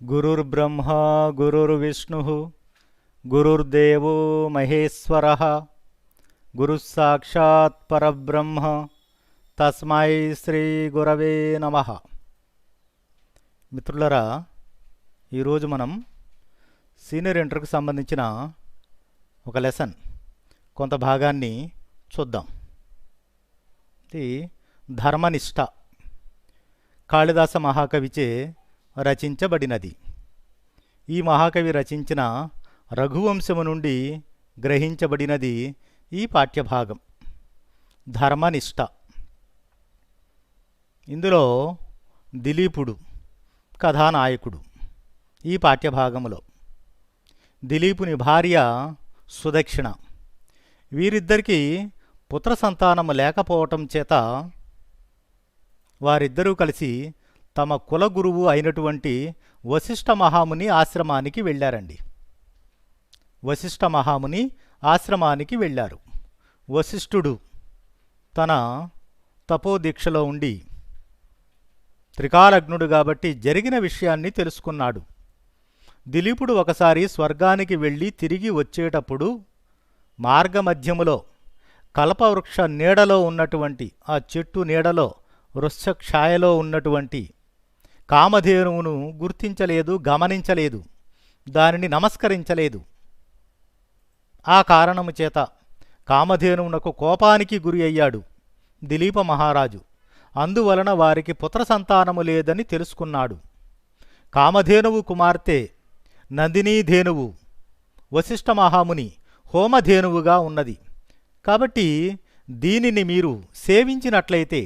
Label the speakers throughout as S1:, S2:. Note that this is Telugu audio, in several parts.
S1: गुरुर्ब्रह्मा गुरुर्विष्णुः गुरुर्देवो महेश्वरः गुरुस्साक्षात् परब्रह्म तस्मै శ్రీ గురవే నమః. మిత్రులారా, ఈరోజు మనం సీనియర్ ఇంటర్కి సంబంధించిన ఒక లెసన్ కొంత భాగాన్ని చూద్దాం. ఇది ధర్మనిష్ట, కాళిదాస మహాకవిచే రచించబడినది. ఈ మహాకవి రచించిన రఘువంశము నుండి గ్రహించబడినది ఈ పాఠ్యభాగం ధర్మనిష్ట. ఇందులో దిలీపుడు కథానాయకుడు. ఈ పాఠ్యభాగములో దిలీపుని భార్య సుదక్షిణ. వీరిద్దరికీ పుత్ర సంతానము లేకపోవటం చేత వారిద్దరూ కలిసి తమ కులగురువు అయినటువంటి వశిష్ఠ మహాముని ఆశ్రమానికి వెళ్ళారండి. వశిష్ఠ మహాముని ఆశ్రమానికి వెళ్ళారు. వశిష్ఠుడు తన తపోదీక్షలో ఉండి త్రికాలగ్నుడు కాబట్టి జరిగిన విషయాన్ని తెలుసుకున్నాడు. దిలీపుడు ఒకసారి స్వర్గానికి వెళ్ళి తిరిగి వచ్చేటప్పుడు మార్గమధ్యములో కల్పవృక్ష నీడలో ఉన్నటువంటి ఆ చెట్టు నీడలో వృక్షఛాయలో ఉన్నటువంటి కామధేనువును గుర్తించలేదు, గమనించలేదు, దానిని నమస్కరించలేదు. ఆ కారణము చేత కామధేనువునకు కోపానికి గురి అయ్యాడు దిలీప మహారాజు. అందువలన వారికి పుత్ర సంతానము లేదని తెలుసుకున్నాడు. కామధేనువు కుమార్తె నందినీధేనువు వశిష్ఠ మహాముని హోమధేనువుగా ఉన్నది. కాబట్టి దీనిని మీరు సేవించినట్లయితే,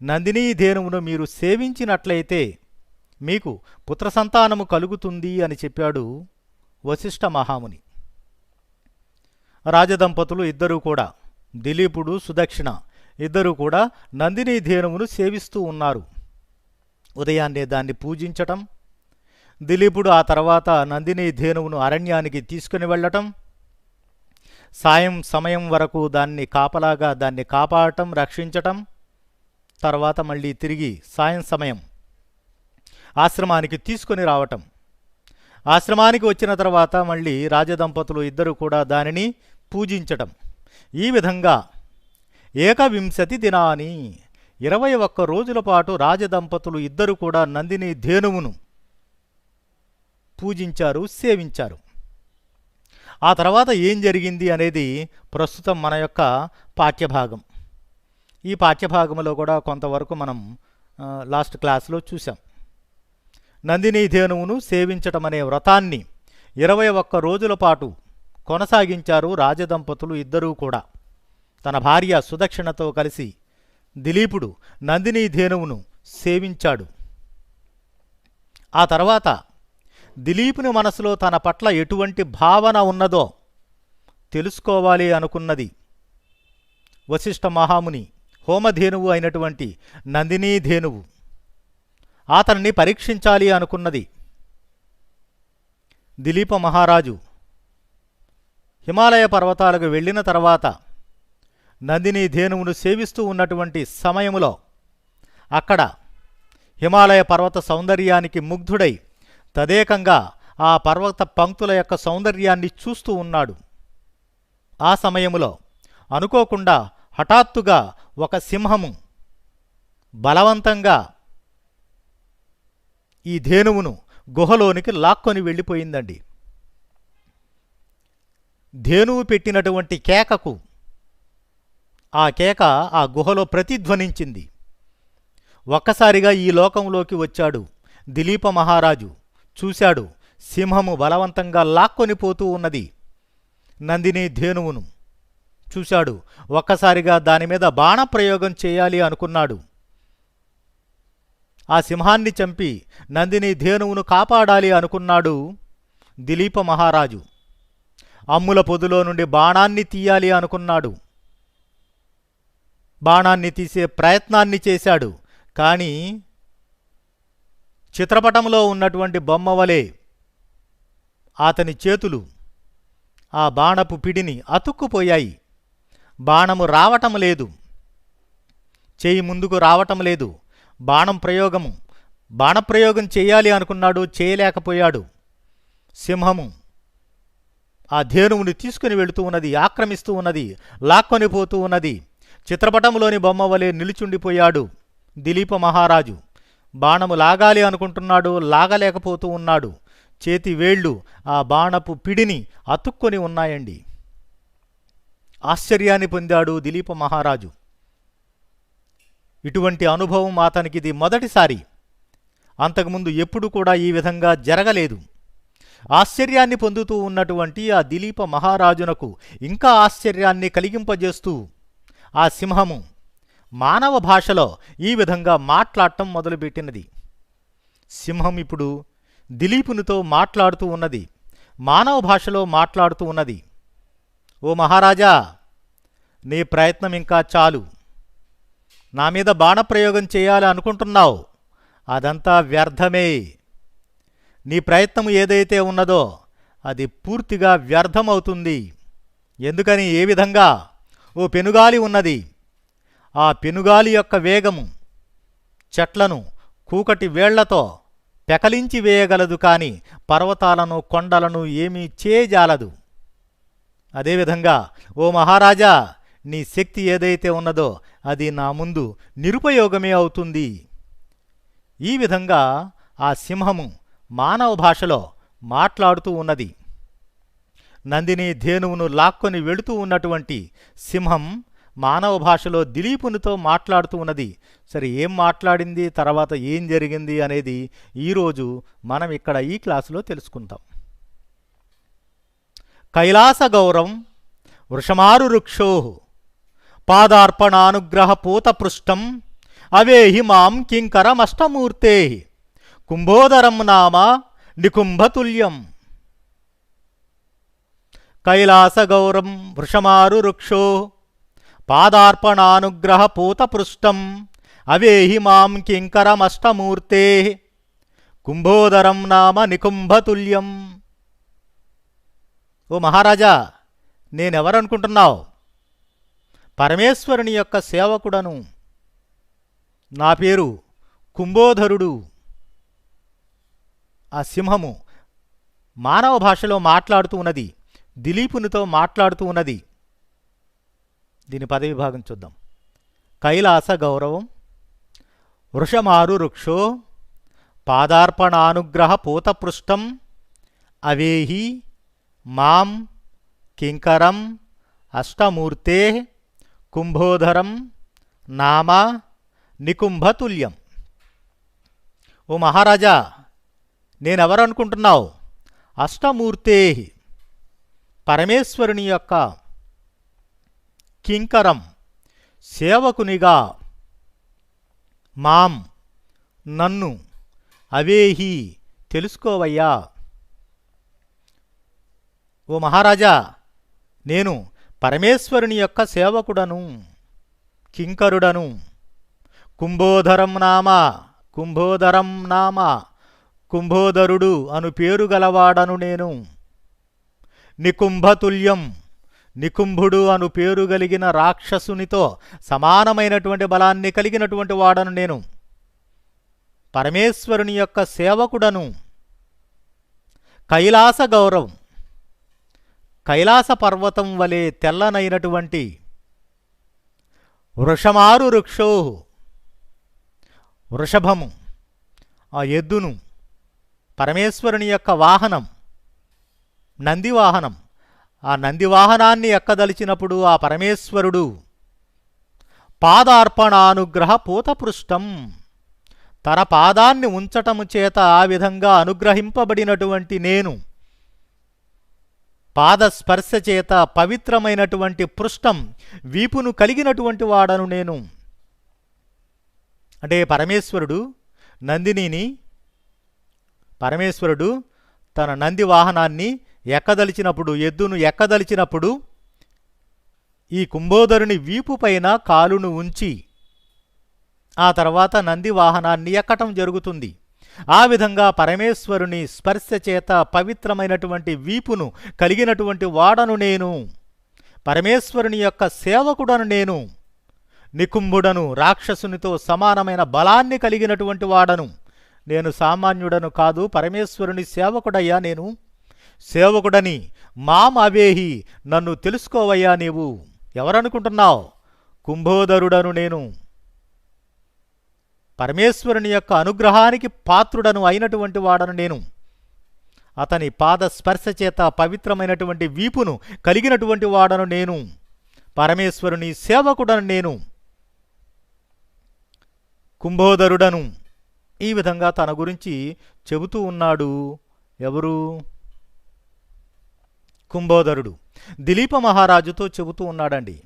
S1: నందినీధేనువును మీరు సేవించినట్లయితే మీకు పుత్ర సంతానము కలుగుతుంది అని చెప్పాడు వశిష్ఠ మహాముని. రాజదంపతులు ఇద్దరూ కూడా, దిలీపుడు సుదక్షిణ ఇద్దరూ కూడా నందినీధేనువును సేవిస్తూ ఉన్నారు. ఉదయాన్నే దాన్ని పూజించటం, దిలీపుడు ఆ తర్వాత నందినీధేనువును అరణ్యానికి తీసుకుని వెళ్ళటం, సాయం సమయం వరకు దాన్ని కాపలాగా దాన్ని కాపాడటం, రక్షించటం, తర్వాత మళ్ళీ తిరిగి సాయం సమయం ఆశ్రమానికి తీసుకొని రావటం. ఆశ్రమానికి వచ్చిన తర్వాత మళ్ళీ రాజదంపతులు ఇద్దరు కూడా దానిని పూజించటం. ఈ విధంగా 21 దినాని 21 రోజుల పాటు రాజదంపతులు ఇద్దరు కూడా నందిని ధేనువును పూజించారు, సేవించారు. ఆ తర్వాత ఏం జరిగింది అనేది ప్రస్తుతం మన యొక్క పాఠ్యభాగం. ఈ పాఠ్యభాగంలో కూడా కొంతవరకు మనం లాస్ట్ క్లాస్లో చూసాం. నందినీధేనువును సేవించటం అనే వ్రతాన్ని 21 రోజుల పాటు కొనసాగించారు రాజదంపతులు ఇద్దరూ కూడా. తన భార్య సుదక్షిణతో కలిసి దిలీపుడు నందినీధేనువును సేవించాడు. ఆ తర్వాత దిలీపుని మనసులో తన పట్ల ఎటువంటి భావన ఉన్నదో తెలుసుకోవాలి అనుకున్నది వశిష్ఠ మహాముని. హోమధేనువు అయినటువంటి నందినీధేనువు అతన్ని పరీక్షించాలి అనుకున్నది. దిలీప మహారాజు హిమాలయ పర్వతాలకు వెళ్ళిన తర్వాత నందినీధేనువును సేవిస్తూ ఉన్నటువంటి సమయములో అక్కడ హిమాలయ పర్వత సౌందర్యానికి ముగ్ధుడై తదేకంగా ఆ పర్వత పంక్తుల యొక్క సౌందర్యాన్ని చూస్తూ ఉన్నాడు. ఆ సమయములో అనుకోకుండా హఠాత్తుగా ఒక సింహము బలవంతంగా ఈ ధేనువును గుహలోనికి లాక్కొని వెళ్ళిపోయిందండి. ధేనువు పెట్టినటువంటి కేకకు ఆ కేక ఆ గుహలో ప్రతిధ్వనించింది. ఒక్కసారిగా ఈ లోకంలోకి వచ్చాడు దిలీప మహారాజు. చూశాడు, సింహము బలవంతంగా లాక్కొని పోతూ ఉన్నది నందిని ధేనువును. చూశాడు, ఒక్కసారిగా దానిమీద బాణప్రయోగం చేయాలి అనుకున్నాడు. ఆ సింహాన్ని చంపి నందిని ధేనువును కాపాడాలి అనుకున్నాడు దిలీప మహారాజు. అమ్ముల పొదులో నుండి బాణాన్ని తీయాలి అనుకున్నాడు. బాణాన్ని తీసే ప్రయత్నాన్ని చేశాడు. కానీ చిత్రపటంలో ఉన్నటువంటి బొమ్మవలే అతని చేతులు ఆ బాణపు పిడిని అతుక్కుపోయాయి. బాణము రావటం లేదు, చేయి ముందుకు రావటం లేదు. బాణం ప్రయోగము బాణప్రయోగం చేయాలి అనుకున్నాడు, చేయలేకపోయాడు. సింహము ఆ ధేనువుని తీసుకుని వెళుతూ ఉన్నది, ఆక్రమిస్తూ ఉన్నది, లాక్కొని పోతూ ఉన్నది. చిత్రపటంలోని బొమ్మ వలె నిలుచుండిపోయాడు దిలీప మహారాజు. బాణము లాగాలి అనుకుంటున్నాడు, లాగలేకపోతూ ఉన్నాడు. చేతి వేళ్ళు ఆ బాణపు పిడిని అతుక్కొని ఉన్నాయండి. ఆశ్చర్యాన్ని పొందాడు దిలీప మహారాజు. ఇటువంటి అనుభవం అతనికి ఇది మొదటిసారి. అంతకుముందు ఎప్పుడు కూడా ఈ విధంగా జరగలేదు. ఆశ్చర్యాన్ని పొందుతూ ఉన్నటువంటి ఆ దిలీప మహారాజునకు ఇంకా ఆశ్చర్యాన్ని కలిగింపజేస్తూ ఆ సింహము మానవ భాషలో ఈ విధంగా మాట్లాడటం మొదలుపెట్టినది. సింహం ఇప్పుడు దిలీపునితో మాట్లాడుతూ ఉన్నది, మానవ భాషలో మాట్లాడుతూ ఉన్నది. ఓ మహారాజా, నీ ప్రయత్నం ఇంకా చాలు. నా మీద బాణప్రయోగం చేయాలి అనుకుంటున్నావు, అదంతా వ్యర్థమే. నీ ప్రయత్నం ఏదైతే ఉన్నదో అది పూర్తిగా వ్యర్థమవుతుంది. ఎందుకని, ఏ విధంగా? ఓ పెనుగాలి ఉన్నది. ఆ పెనుగాలి యొక్క వేగము చెట్లను కూకటి వేళ్లతో పెకలించి వేయగలదు, కానీ పర్వతాలను కొండలను ఏమీ చేయజాలదు. అదేవిధంగా ఓ మహారాజా, నీ శక్తి ఏదైతే ఉన్నదో అది నా ముందు నిరుపయోగమే అవుతుంది. ఈ విధంగా ఆ సింహము మానవ భాషలో మాట్లాడుతూ ఉన్నది. నందిని ధేనువును లాక్కొని వెళుతూ ఉన్నటువంటి సింహం మానవ భాషలో దిలీపునితో మాట్లాడుతూ ఉన్నది. సరే, ఏం మాట్లాడింది, తర్వాత ఏం జరిగింది అనేది ఈరోజు మనం ఇక్కడ ఈ క్లాసులో తెలుసుకుందాం. కైలాస గౌరం వృషమారు వృక్షో పాదార్పణానుగ్రహ పూతపృష్టం అవేహి మాం కింకరమష్టమూర్తే కుంభోదరం నామ నికుంభతుల్యం. కైలాసగౌరం వృషమారు వృక్షో పాదార్పణానుగ్రహ పూతపృష్టం అవేహి మాం కింకరమష్టమూర్తే కుంభోదరం నామ నికుంభతుల్యం. ఓ మహారాజా, నేనెవరనుకుంటున్నావు? పరమేశ్వరుని యొక్క సేవకుడను. నా పేరు కుంభోధరుడు. ఆ సింహము మానవ భాషలో మాట్లాడుతూ ఉన్నది, దిలీపునితో మాట్లాడుతూ ఉన్నది. దీని పదవి భాగం చూద్దాం. కైలాస గౌరవం వృషమారు వృక్షో పాదార్పణానుగ్రహ పూతపృష్టం అవేహి మాం కింకరం అష్టమూర్తే కుంభోధరం నామ నికుంభతుల్యం. ఓ మహారాజా, నేనెవరనుకుంటున్నావు? అష్టమూర్తే, పరమేశ్వరుని యొక్క కింకరం, సేవకునిగా, మాం, నన్ను, అవేహి, తెలుసుకోవయ్యా. ఓ మహారాజా, నేను పరమేశ్వరుని యొక్క సేవకుడను, కింకరుడను. కుంభోధరం నామ, కుంభోదరం నామ, కుంభోదరుడు అను పేరు గలవాడను నేను. నికుంభతుల్యం, నికుంభుడు అను పేరు కలిగిన రాక్షసునితో సమానమైనటువంటి బలాన్ని కలిగినటువంటి వాడను నేను. పరమేశ్వరుని యొక్క సేవకుడను. కైలాస గౌరవం, కైలాస పర్వతం వలె తెల్లనైనటువంటి వృషమారు వృక్షో, వృషభము ఆ ఎద్దును, పరమేశ్వరుని యొక్క వాహనం నందివాహనం. ఆ నందివాహనాన్ని ఎక్కదలిచినప్పుడు ఆ పరమేశ్వరుడు పాదార్పణానుగ్రహ పూతపృష్టం, తన పాదాన్ని ఉంచటము చేత ఆ విధంగా అనుగ్రహింపబడినటువంటి నేను, పాదస్పర్శ చేత పవిత్రమైనటువంటి పృష్టం, వీపును కలిగినటువంటి వాడను నేను. అంటే పరమేశ్వరుడు నందినిని, పరమేశ్వరుడు తన నంది వాహనాన్ని ఎక్కదలిచినప్పుడు, ఎద్దును ఎక్కదలిచినప్పుడు ఈ కుంభోదరుని వీపు పైన కాలును ఉంచి ఆ తర్వాత నంది వాహనాన్ని ఎక్కటం జరుగుతుంది. ఆ విధంగా పరమేశ్వరుని స్పర్శ చేత పవిత్రమైనటువంటి వీపును కలిగినటువంటి వాడను నేను. పరమేశ్వరుని యొక్క సేవకుడను నేను. నికుంభుడను, రాక్షసునితో సమానమైన బలాన్ని కలిగినటువంటి వాడను. నేను సామాన్యుడను కాదు, పరమేశ్వరుని సేవకుడయ్యా నేను. సేవకుడని మాం అవేహి, నన్ను తెలుసుకోవయ్యా నీవు. ఎవరనుకుంటున్నావు? కుంభోదరుడను నేను. పరమేశ్వరుని యొక్క అనుగ్రహానికి పాత్రుడను అయినటువంటి వాడను నేను. అతని పాద స్పర్శ చేత పవిత్రమైనటువంటి వీపును కలిగినటువంటి వాడను నేను. పరమేశ్వరుని సేవకుడను నేను, కుంభోదరుడను. ఈ విధంగా తన గురించి చెబుతూ ఉన్నాడు. ఎవరు? కుంభోదరుడు దిలీప మహారాజుతో చెబుతూ ఉన్నాడండి.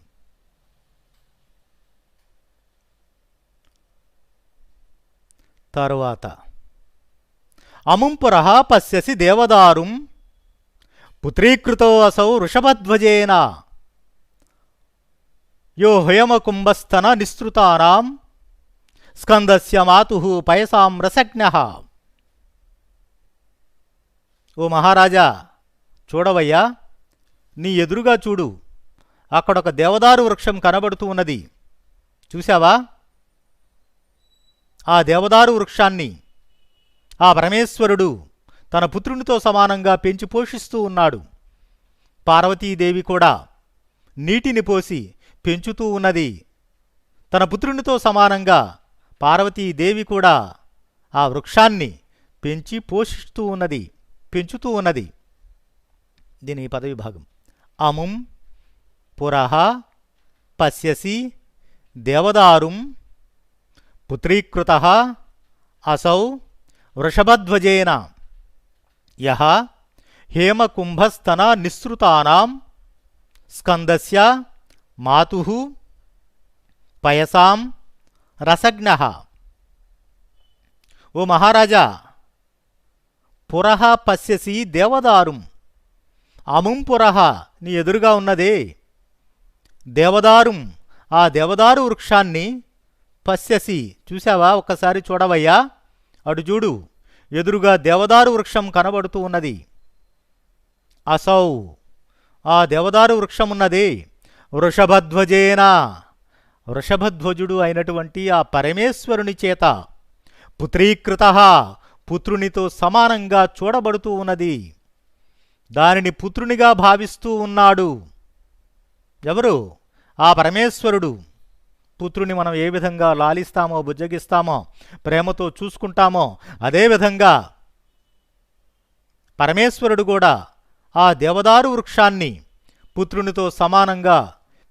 S1: తరువాత అముంపురః పశ్యసి దేవదారుం పుత్రీకృతో అసౌ వృషభధ్వజేన యో హయమకుంభస్తన నిస్తృతానాం స్కందస్య మాతుః పయసాం రసజ్ఞః. ఓ మహారాజా, చూడవయ్యా, నీ ఎదురుగా చూడు, అక్కడొక దేవదారు వృక్షం కనబడుతూ ఉన్నది. చూశావా? ఆ దేవదారు వృక్షాన్ని ఆ పరమేశ్వరుడు తన పుత్రునితో సమానంగా పెంచి పోషిస్తూ ఉన్నాడు. పార్వతీదేవి కూడా నీటిని పోసి పెంచుతూ ఉన్నది. తన పుత్రునితో సమానంగా పార్వతీదేవి కూడా ఆ వృక్షాన్ని పెంచి పోషిస్తూ ఉన్నది, పెంచుతూ ఉన్నది. దీని పదవి భాగం. అముం పురః పశ్యసి దేవదారుం పుత్రీకృతః అసౌ వృషభధ్వజేన యః హేమకుంభస్తన నిస్సృతానాం స్కందస్య మాతుః పయసాం రసజ్ఞః. ఓ మహారాజా, పురః పశ్యసి దేవదారుం, అముం పురః నీ ఎదురుగా ఉన్నదే దేవదారుం, ఆ దేవదారు వృక్షాన్ని పశ్యసి చూశావా? ఒక్కసారి చూడవయ్యా, అటు చూడు, ఎదురుగా దేవదారు వృక్షం కనబడుతూ ఉన్నది. అసౌ ఆ దేవదారు వృక్షమున్నది వృషభధ్వజేన, వృషభధ్వజుడు అయినటువంటి ఆ పరమేశ్వరుని చేత పుత్రీకృతః పుత్రునితో సమానంగా చూడబడుతూ ఉన్నది. దానిని పుత్రునిగా భావిస్తూ ఉన్నాడు. ఎవరు? ఆ పరమేశ్వరుడు. పుత్రుని మనం ఏ విధంగా లాలిస్తామో, బుజ్జగిస్తామో, ప్రేమతో చూసుకుంటామో, అదేవిధంగా పరమేశ్వరుడు కూడా ఆ దేవదారు వృక్షాన్ని పుత్రునితో సమానంగా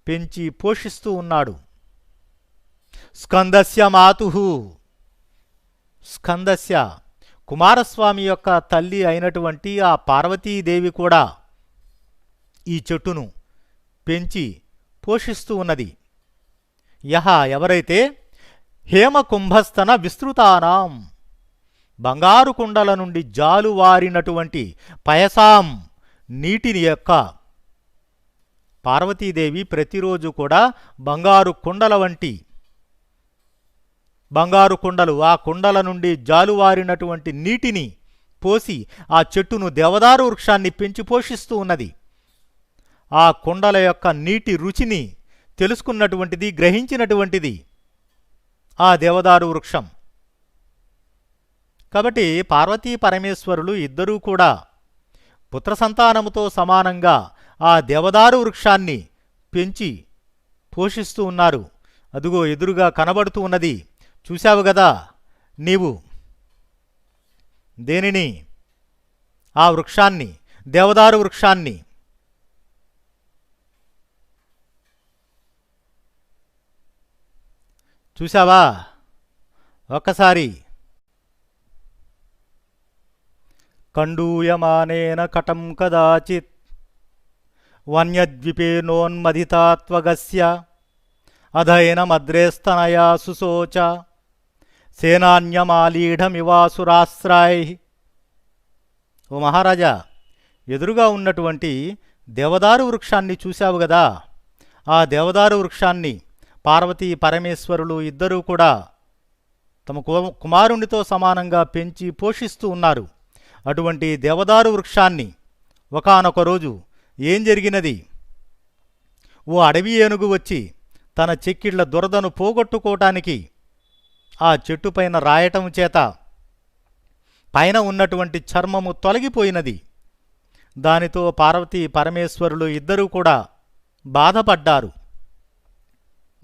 S1: పెంచి పోషిస్తూ ఉన్నాడు. స్కందస్య మాతుః, స్కందస్య కుమారస్వామి యొక్క తల్లి అయినటువంటి ఆ పార్వతీదేవి కూడా ఈ చెట్టును పెంచి పోషిస్తూ ఉన్నది. యహ ఎవరైతే హేమకుంభస్తన విస్తృతానాం బంగారు కుండల నుండి జాలువారినటువంటి పయసాం నీటిని యొక్క పార్వతీదేవి ప్రతిరోజు కూడా బంగారు కుండల వంటి బంగారు కుండలు, ఆ కుండల నుండి జాలువారినటువంటి నీటిని పోసి ఆ చెట్టును దేవదారు వృక్షాన్ని పెంచి పోషిస్తూ ఉన్నది. ఆ కుండల యొక్క నీటి రుచిని తెలుసుకున్నటువంటిది, గ్రహించినటువంటిది ఆ దేవదారు వృక్షం. కాబట్టి పార్వతీ పరమేశ్వరులు ఇద్దరూ కూడా పుత్ర సంతానముతో సమానంగా ఆ దేవదారు వృక్షాన్ని పెంచి పోషిస్తూ ఉన్నారు. అదుగో ఎదురుగా కనబడుతూ ఉన్నది. చూశావు గదా నీవు దేనిని? ఆ వృక్షాన్ని, దేవదారు వృక్షాన్ని. చూశావా? ఒక్కసారి కండూయమానేన కటం కదాచిత్ వన్యద్విపేనోన్మదితాత్వగస్య అధైనమద్రేస్తనయా సుశోచ సేనాన్యమాలీఢమివాసురాశ్రాయ్. ఓ మహారాజా, ఎదురుగా ఉన్నటువంటి దేవదారు వృక్షాన్ని చూశావు గదా? ఆ దేవదారు వృక్షాన్ని పార్వతీ పరమేశ్వరులు ఇద్దరూ కూడా తమ కుమారునితో సమానంగా పెంచి పోషిస్తూ ఉన్నారు. అటువంటి దేవదారు వృక్షాన్ని ఒకానొక రోజు ఏం జరిగినది? ఓ అడవి ఏనుగు వచ్చి తన చెక్కిళ్ల దురదను పోగొట్టుకోవటానికి ఆ చెట్టుపైన రాయటం చేత పైన ఉన్నటువంటి చర్మము తొలగిపోయినది. దానితో పార్వతీ పరమేశ్వరులు ఇద్దరూ కూడా బాధపడ్డారు.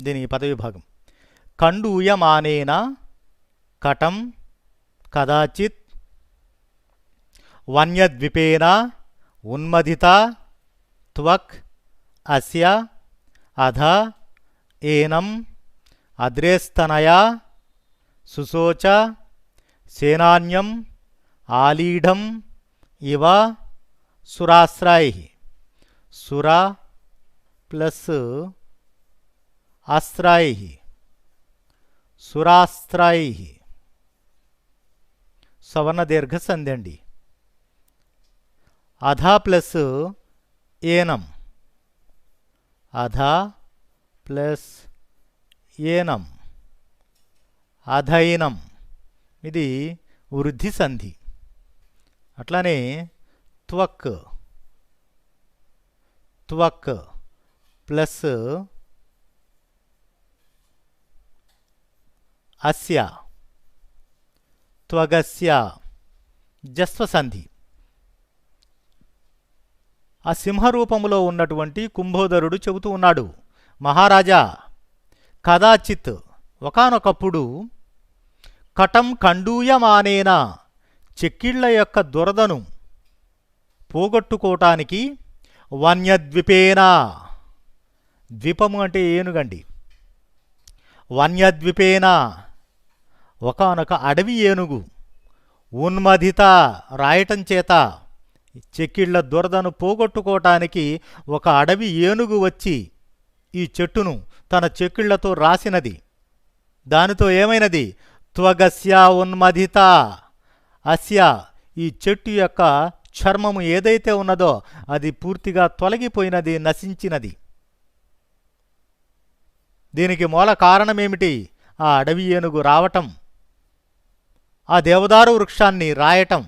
S1: దీని పదవిభాగం. కండూయమానేన కటం కదాచిత్ వన్యద్విపేన ఉన్మదిత త్వక్ అస్య అధ ఏనం అద్రేస్తనయా సుశోచ సేనాన్యం ఆలీఢం ఇవ సురాశ్రై. సుర ప్లస్ ఆశ్రై, సురాశ్రై. సవర్ణ దీర్ఘ సంధి అండి. అధ ప్లస్ ఏనం, అధ ప్లస్ ఏనం, అధైనం. ఇది వృద్ధి సంధి. అట్లానే త్వక్, త్వక్ ప్లస్ అస్య, త్వగస్య జస్వసంధి. ఆ సింహరూపములో ఉన్నటువంటి కుంభోదరుడు చెబుతూ ఉన్నాడు, మహారాజా, కదాచిత్ ఒకానొకప్పుడు కటం కండూయమానేన చెక్కిళ్ల యొక్క దురదను పోగొట్టుకోవటానికి వన్యద్విపేన, ద్వీపము అంటే ఏనుగండి, వన్యద్విపేన ఒకానొక అడవి ఏనుగు, ఉన్మదిత రాయటం చేత చెక్కిళ్ల దురదను పోగొట్టుకోవటానికి ఒక అడవి ఏనుగు వచ్చి ఈ చెట్టును తన చెక్కిళ్లతో రాసినది. దానితో ఏమైనది? త్వగస్య ఉన్మదిత అస్య, ఈ చెట్టు యొక్క చర్మము ఏదైతే ఉన్నదో అది పూర్తిగా తొలగిపోయినది, నశించినది. దీనికి మూల కారణమేమిటి? ఆ అడవి ఏనుగు రావటం, ఆ దేవదారు వృక్షాన్ని రాయటం,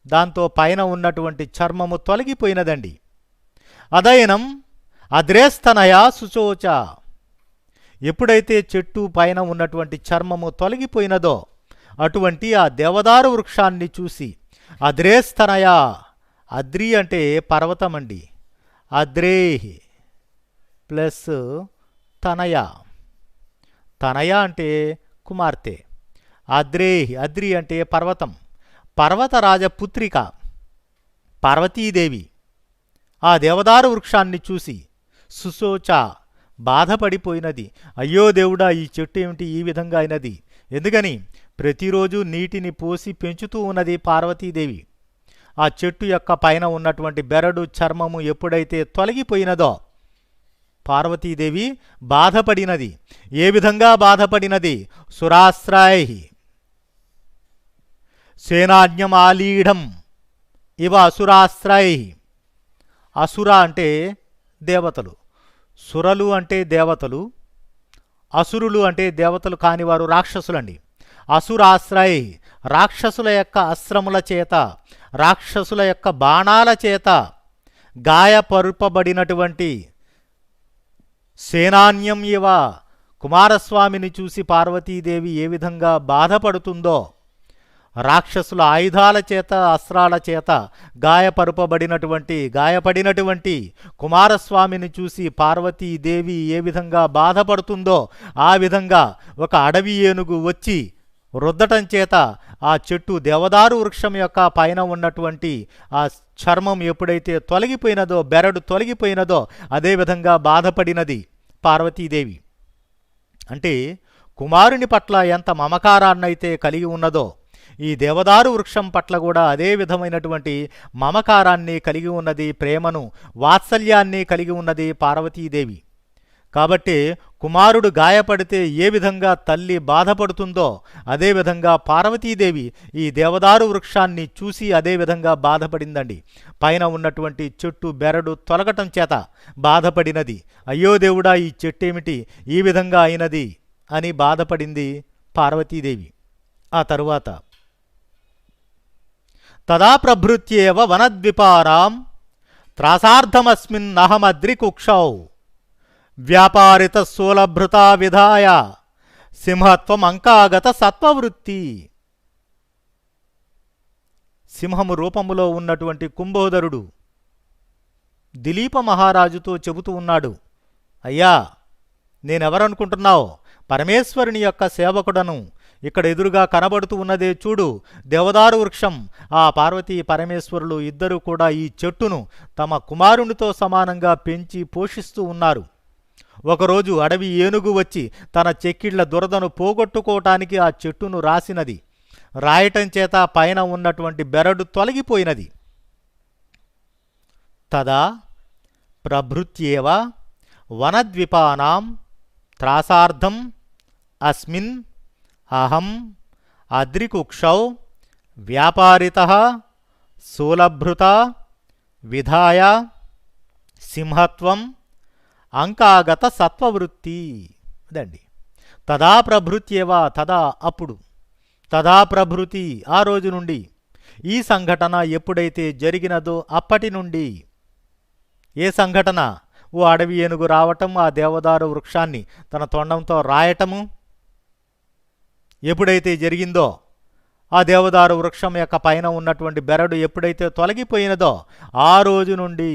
S1: దాంతో పైన ఉన్నటువంటి చర్మము తొలగిపోయినదండి. అదయనం అద్రేస్తనయా సుచోచ, ఎప్పుడైతే చెట్టు పైన ఉన్నటువంటి చర్మము తొలగిపోయినదో అటువంటి ఆ దేవదారు వృక్షాన్ని చూసి అద్రేస్తనయా, అద్రి అంటే పర్వతం అండి, అద్రేహి ప్లస్ తనయ, తనయ అంటే కుమార్తె, అద్రేహి, అద్రి అంటే పర్వతం, పర్వతరాజ పుత్రిక పార్వతీదేవి ఆ దేవదారు వృక్షాన్ని చూసి సుశోచ బాధపడిపోయినది. అయ్యో దేవుడా, ఈ చెట్టు ఏమిటి ఈ విధంగా అయినది? ఎందుకని? ప్రతిరోజు నీటిని పోసి పెంచుతూ ఉన్నది పార్వతీదేవి. ఆ చెట్టు యొక్క పైన ఉన్నటువంటి బెరడు చర్మము ఎప్పుడైతే తొలగిపోయినదో పార్వతీదేవి బాధపడినది. ఏ విధంగా బాధపడినది? సురాశ్రై సేనాన్యమాలీఢం ఇవ అసురాశ్రై. అసుర అంటే దేవతలు, సురలు అంటే దేవతలు, అసురులు అంటే దేవతలు కానివారు రాక్షసులండి. అసురాశ్రై, రాక్షసుల యొక్క అస్త్రముల చేత, రాక్షసుల యొక్క బాణాల చేత గాయపరుపబడినటువంటి సేనాన్యం ఇవ, కుమారస్వామిని చూసి పార్వతీదేవి ఏ విధంగా బాధపడుతుందో, రాక్షసుల ఆయుధాల చేత అస్త్రాల చేత గాయపడినటువంటి కుమారస్వామిని చూసి పార్వతీదేవి ఏ విధంగా బాధపడుతుందో ఆ విధంగా ఒక అడవి ఏనుగు వచ్చి రుద్దటం చేత ఆ చెట్టు దేవదారు వృక్షం యొక్క పైన ఉన్నటువంటి ఆ చర్మం ఎప్పుడైతే తొలగిపోయినదో, బెరడు తొలగిపోయినదో అదేవిధంగా బాధపడినది పార్వతీదేవి. అంటే కుమారుని పట్ల ఎంత మమకారాన్నైతే కలిగి ఉన్నదో ఈ దేవదారు వృక్షం పట్ల కూడా అదే విధమైనటువంటి మమకారాన్ని కలిగి ఉన్నది, ప్రేమను వాత్సల్యాన్ని కలిగి ఉన్నది పార్వతీదేవి. కాబట్టి కుమారుడు గాయపడితే ఏ విధంగా తల్లి బాధపడుతుందో అదేవిధంగా పార్వతీదేవి ఈ దేవదారు వృక్షాన్ని చూసి అదేవిధంగా బాధపడిందండి. పైన ఉన్నటువంటి చెట్టు బెరడు తొలగటం చేత బాధపడినది. అయ్యో దేవుడా, ఈ చెట్టు ఏమిటి ఈ విధంగా అయినది అని బాధపడింది పార్వతీదేవి. ఆ తరువాత తదా ప్రభృత్యేవ వనద్విపారాం త్రాసార్థమస్మిన్నహమద్రికుక్షౌ వ్యాపారిత స్థూలభృతా విధాయ సింహత్వం అంకాగత సత్వవృత్తి. సింహము రూపములో ఉన్నటువంటి కుంభోదరుడు దిలీప మహారాజుతో చెబుతూ ఉన్నాడు, అయ్యా, నేనెవరనుకుంటున్నావు? పరమేశ్వరుని యొక్క సేవకుడను. ఇక్కడ ఎదురుగా కనబడుతూ ఉన్నదే చూడు, దేవదారు వృక్షం. ఆ పార్వతీ పరమేశ్వరులు ఇద్దరూ కూడా ఈ చెట్టును తమ కుమారునితో సమానంగా పెంచి పోషిస్తూ ఉన్నారు. ఒకరోజు అడవి ఏనుగు వచ్చి తన చెక్కిళ్ల దురదను పోగొట్టుకోవటానికి ఆ చెట్టును రాసినది. రాయటం చేత పైన ఉన్నటువంటి బెరడు తొలగిపోయినది. తదా ప్రభృత్యేవ వనద్విపానాం త్రాసార్థం అస్మిన్ అహం అద్రికుక్షౌ వ్యాపారితః శూలభృత విధాయ సింహత్వం అంకాగత సత్వవృత్తి. అదండి. తదా ప్రభృత్యేవ, తదా అప్పుడు, తదా ప్రభృతి ఆ రోజు నుండి, ఈ సంఘటన ఎప్పుడైతే జరిగినదో అప్పటి నుండి. ఏ సంఘటన? ఓ అడవి ఏనుగు రావటం, ఆ దేవదారు వృక్షాన్ని తన తొండంతో రాయటము ఎప్పుడైతే జరిగిందో, ఆ దేవదారు వృక్షం యొక్క పైన ఉన్నటువంటి బెరడు ఎప్పుడైతే తొలగిపోయినదో ఆ రోజు నుండి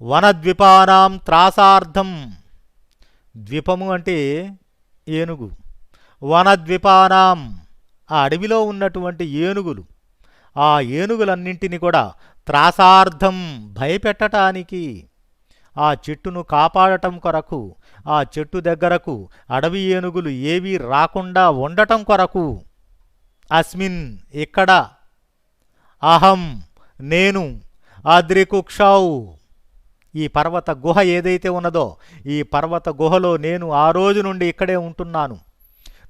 S1: వనద్విపానాం త్రాసార్థం, ద్వీపము అంటే ఏనుగు, వనద్విపానాం ఆ అడవిలో ఉన్నటువంటి ఏనుగులు, ఆ ఏనుగులన్నింటినీ కూడా త్రాసార్థం భయపెట్టటానికి, ఆ చెట్టును కాపాడటం కొరకు, ఆ చెట్టు దగ్గరకు అడవి ఏనుగులు ఏవీ రాకుండా ఉండటం కొరకు, అస్మిన్ ఇక్కడ, అహం నేను, అద్రికుక్షౌ ఈ పర్వత గుహ ఏదైతే ఉన్నదో ఈ పర్వత గుహలో నేను ఆ రోజు నుండి ఇక్కడే ఉంటున్నాను.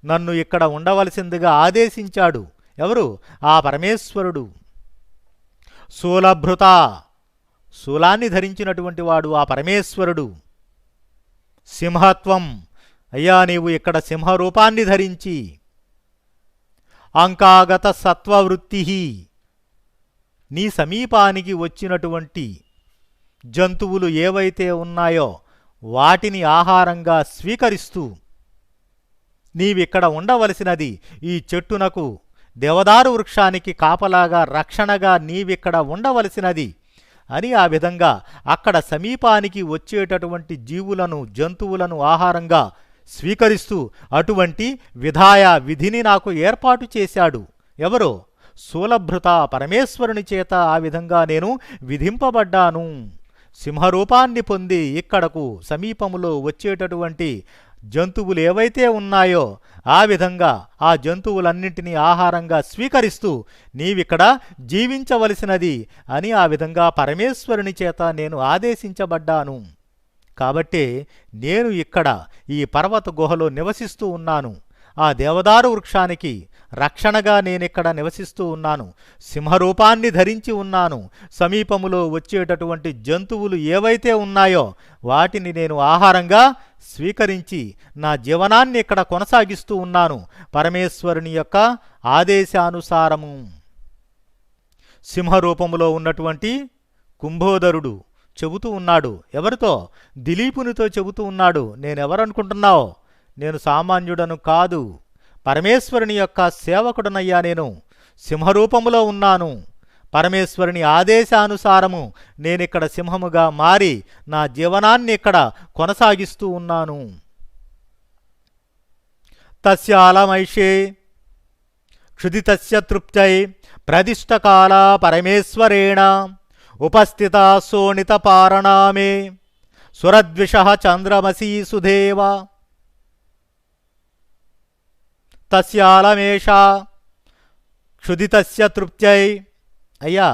S1: నన్ను ఇక్కడ ఉండవలసిందిగా ఆదేశించాడు ఎవరు? ఆ పరమేశ్వరుడు. శూలభృత, శూలాన్ని ధరించినటువంటి వాడు ఆ పరమేశ్వరుడు. సింహత్వం, అయ్యా నీవు ఇక్కడ సింహరూపాన్ని ధరించి, అంకాగత సత్వవృత్తి, నీ సమీపానికి వచ్చినటువంటి జంతువులు ఏవైతే ఉన్నాయో వాటిని ఆహారంగా స్వీకరిస్తూ నీవిక్కడ ఉండవలసినది ఈ చెట్టునకు, దేవదారు వృక్షానికి కాపలాగా రక్షణగా నీవిక్కడ ఉండవలసినది అని ఆ విధంగా అక్కడ సమీపానికి వచ్చేటటువంటి జీవులను జంతువులను ఆహారంగా స్వీకరిస్తూ అటువంటి విధాయ విధిని నాకు ఏర్పాటు చేశాడు. ఎవరో? శూలభృత పరమేశ్వరుని చేత ఆ విధంగా నేను విధింపబడ్డాను. సింహరూపాన్ని పొంది ఇక్కడకు సమీపములో వచ్చేటటువంటి జంతువులు ఏవైతే ఉన్నాయో ఆ విధంగా ఆ జంతువులన్నింటినీ ఆహారంగా స్వీకరిస్తూ నీవిక్కడ జీవించవలసినది అని ఆ విధంగా పరమేశ్వరుని చేత నేను ఆదేశించబడ్డాను. కాబట్టే నేను ఇక్కడ ఈ పర్వత గుహలో నివసిస్తూ ఉన్నాను. ఆ దేవదారు వృక్షానికి రక్షణగా నేనిక్కడ నివసిస్తూ ఉన్నాను. సింహరూపాన్ని ధరించి ఉన్నాను. సమీపములో వచ్చేటటువంటి జంతువులు ఏవైతే ఉన్నాయో వాటిని నేను ఆహారంగా స్వీకరించి నా జీవనాన్ని ఇక్కడ కొనసాగిస్తూ ఉన్నాను పరమేశ్వరుని యొక్క ఆదేశానుసారము. సింహరూపములో ఉన్నటువంటి కుంభోదరుడు చెబుతూ ఉన్నాడు. ఎవరితో? దిలీపునితో చెబుతూ ఉన్నాడు. నేనెవరనుకుంటున్నావు? నేను సామాన్యుడను కాదు, పరమేశ్వరుని యొక్క సేవకుడనయ్యా. నేను సింహరూపములో ఉన్నాను. పరమేశ్వరుని ఆదేశానుసారము నేనిక్కడ సింహముగా మారి నా జీవనాన్ని ఇక్కడ కొనసాగిస్తూ ఉన్నాను. తస్యాలమైషే క్షుదితస్య తృప్తై ప్రదిష్టకాల పరమేశ్వరేణ ఉపస్థిత శోణిత పారణామే సురద్విష చంద్రమసీ సుదేవ. తస్యాలమేష క్షుదితస్య తృప్త్యై, అయ్యా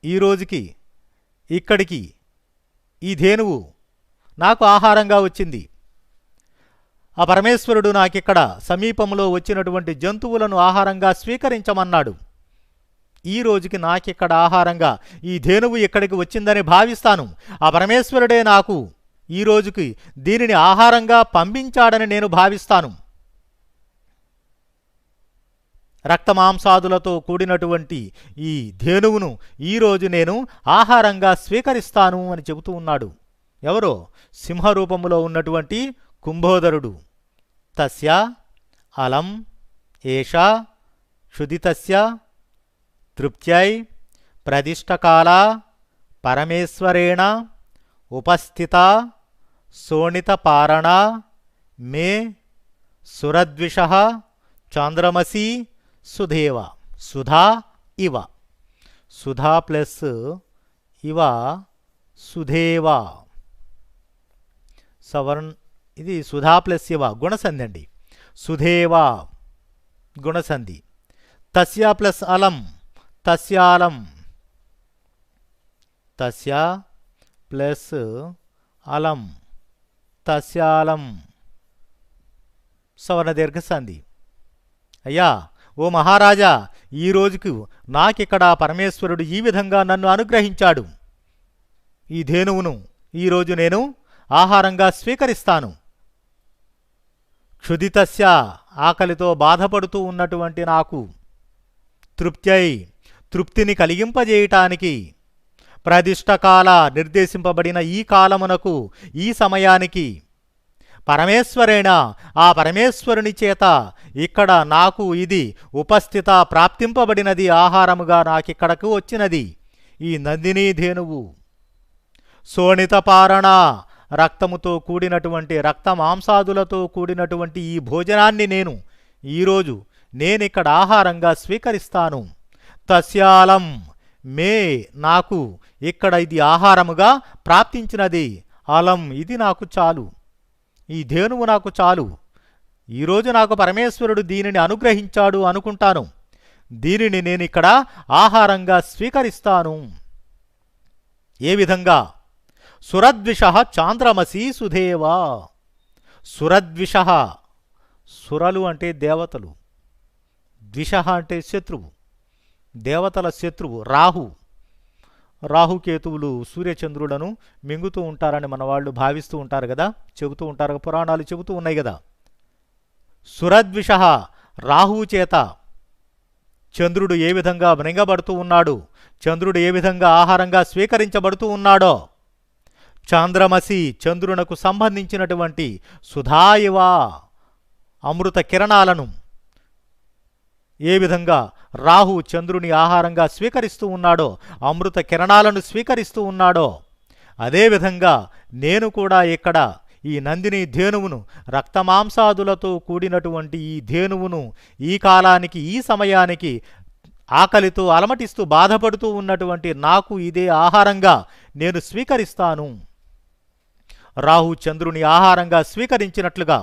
S1: ఈ రోజుకి ఇక్కడికి ఈ ధేనువు నాకు ఆహారంగా వచ్చింది. ఆ పరమేశ్వరుడు నాకిక్కడ సమీపంలో వచ్చినటువంటి జంతువులను ఆహారంగా స్వీకరించమన్నాడు. ఈ రోజుకి నాకిక్కడ ఆహారంగా ఈ ధేనువు ఇక్కడికి వచ్చిందని భావిస్తాను. ఆ పరమేశ్వరుడే నాకు ఈ రోజుకి దీనిని ఆహారంగా పంపించాడని నేను భావిస్తాను. రక్తమాంసాదులతో కూడినటువంటి ఈ ధేనువును ఈరోజు నేను ఆహారంగా స్వీకరిస్తాను అని చెబుతూ ఉన్నాడు. ఎవరో? సింహరూపములో ఉన్నటువంటి కుంభోదరుడు. తస్య అలం ఏష క్షుదితస్య తృప్త్యై ప్రదిష్టకాల పరమేశ్వరేణ ఉపస్థిత శోణితపారణ మే సురద్విష చాంద్రమసి సుధేవ. సుధా ఇవ, సుధా ప్లస్ ఇవ సుధేవ. సవర్ణ ఇది సుధా ప్లస్ ఇవ గుణసంధి అండి. సుధేవ గుణసంధి. తస్య ప్లస్ అలం తస్యాలం. తస్య ప్లస్ అలం తస్యాలం సవర్ణ దీర్ఘ సంధి. అయ్యా ఓ మహారాజా, ఈ రోజుకు నాకిక్కడ పరమేశ్వరుడు ఈ విధంగా నన్ను అనుగ్రహించాడు. ఈ ధేనువును ఈరోజు నేను ఆహారంగా స్వీకరిస్తాను. క్షుధితస్య ఆకలితో బాధపడుతూ ఉన్నటువంటి నాకు తృప్త్యై తృప్తిని కలిగింపజేయటానికి ప్రదిష్టకాల నిర్దేశింపబడిన ఈ కాలమునకు ఈ సమయానికి పరమేశ్వరేణ ఆ పరమేశ్వరుని చేత ఇక్కడ నాకు ఇది ఉపస్థిత ప్రాప్తింపబడినది, ఆహారముగా నాకిక్కడకు వచ్చినది ఈ నందినీ ధేనువు. శోణితపారణ రక్తముతో కూడినటువంటి రక్త మాంసాదులతో కూడినటువంటి ఈ భోజనాన్ని నేను ఈరోజు నేనిక్కడ ఆహారంగా స్వీకరిస్తాను. తస్యాలం మే నాకు ఇక్కడ ఇది ఆహారముగా ప్రాప్తించినది. అలం ఇది నాకు చాలు, ఈ ధేనువు నాకు చాలు. ఈరోజు నాకు పరమేశ్వరుడు దీనిని అనుగ్రహించాడు అనుకుంటాను. దీనిని నేనిక్కడ ఆహారంగా స్వీకరిస్తాను. ఏ విధంగా? సురద్విష చాంద్రమసి సుధేవా. సురద్విష, సురలు అంటే దేవతలు, ద్విష అంటే శత్రువు, దేవతల శత్రువు రాహు. రాహుకేతువులు సూర్యచంద్రులను మింగుతూ ఉంటారని మన వాళ్ళు భావిస్తూ ఉంటారు కదా, చెబుతూ ఉంటారు, పురాణాలు చెబుతూ ఉన్నాయి కదా. సురద్విష రాహువు చేత చంద్రుడు ఏ విధంగా మృంగబడుతూ ఉన్నాడు, చంద్రుడు ఏ విధంగా ఆహారంగా స్వీకరించబడుతూ ఉన్నాడో, చాంద్రమసి చంద్రునకు సంబంధించినటువంటి సుధాయివా అమృత కిరణాలను ఏ విధంగా రాహు చంద్రుని ఆహారంగా స్వీకరిస్తూ ఉన్నాడో, అమృత కిరణాలను స్వీకరిస్తూ ఉన్నాడో, అదేవిధంగా నేను కూడా ఇక్కడ ఈ నందిని ధేనువును, రక్తమాంసాదులతో కూడినటువంటి ఈ ధేనువును ఈ కాలానికి ఈ సమయానికి ఆకలితో అలమటిస్తూ బాధపడుతూ ఉన్నటువంటి నాకు ఇదే ఆహారంగా నేను స్వీకరిస్తాను. రాహు చంద్రుని ఆహారంగా స్వీకరించినట్లుగా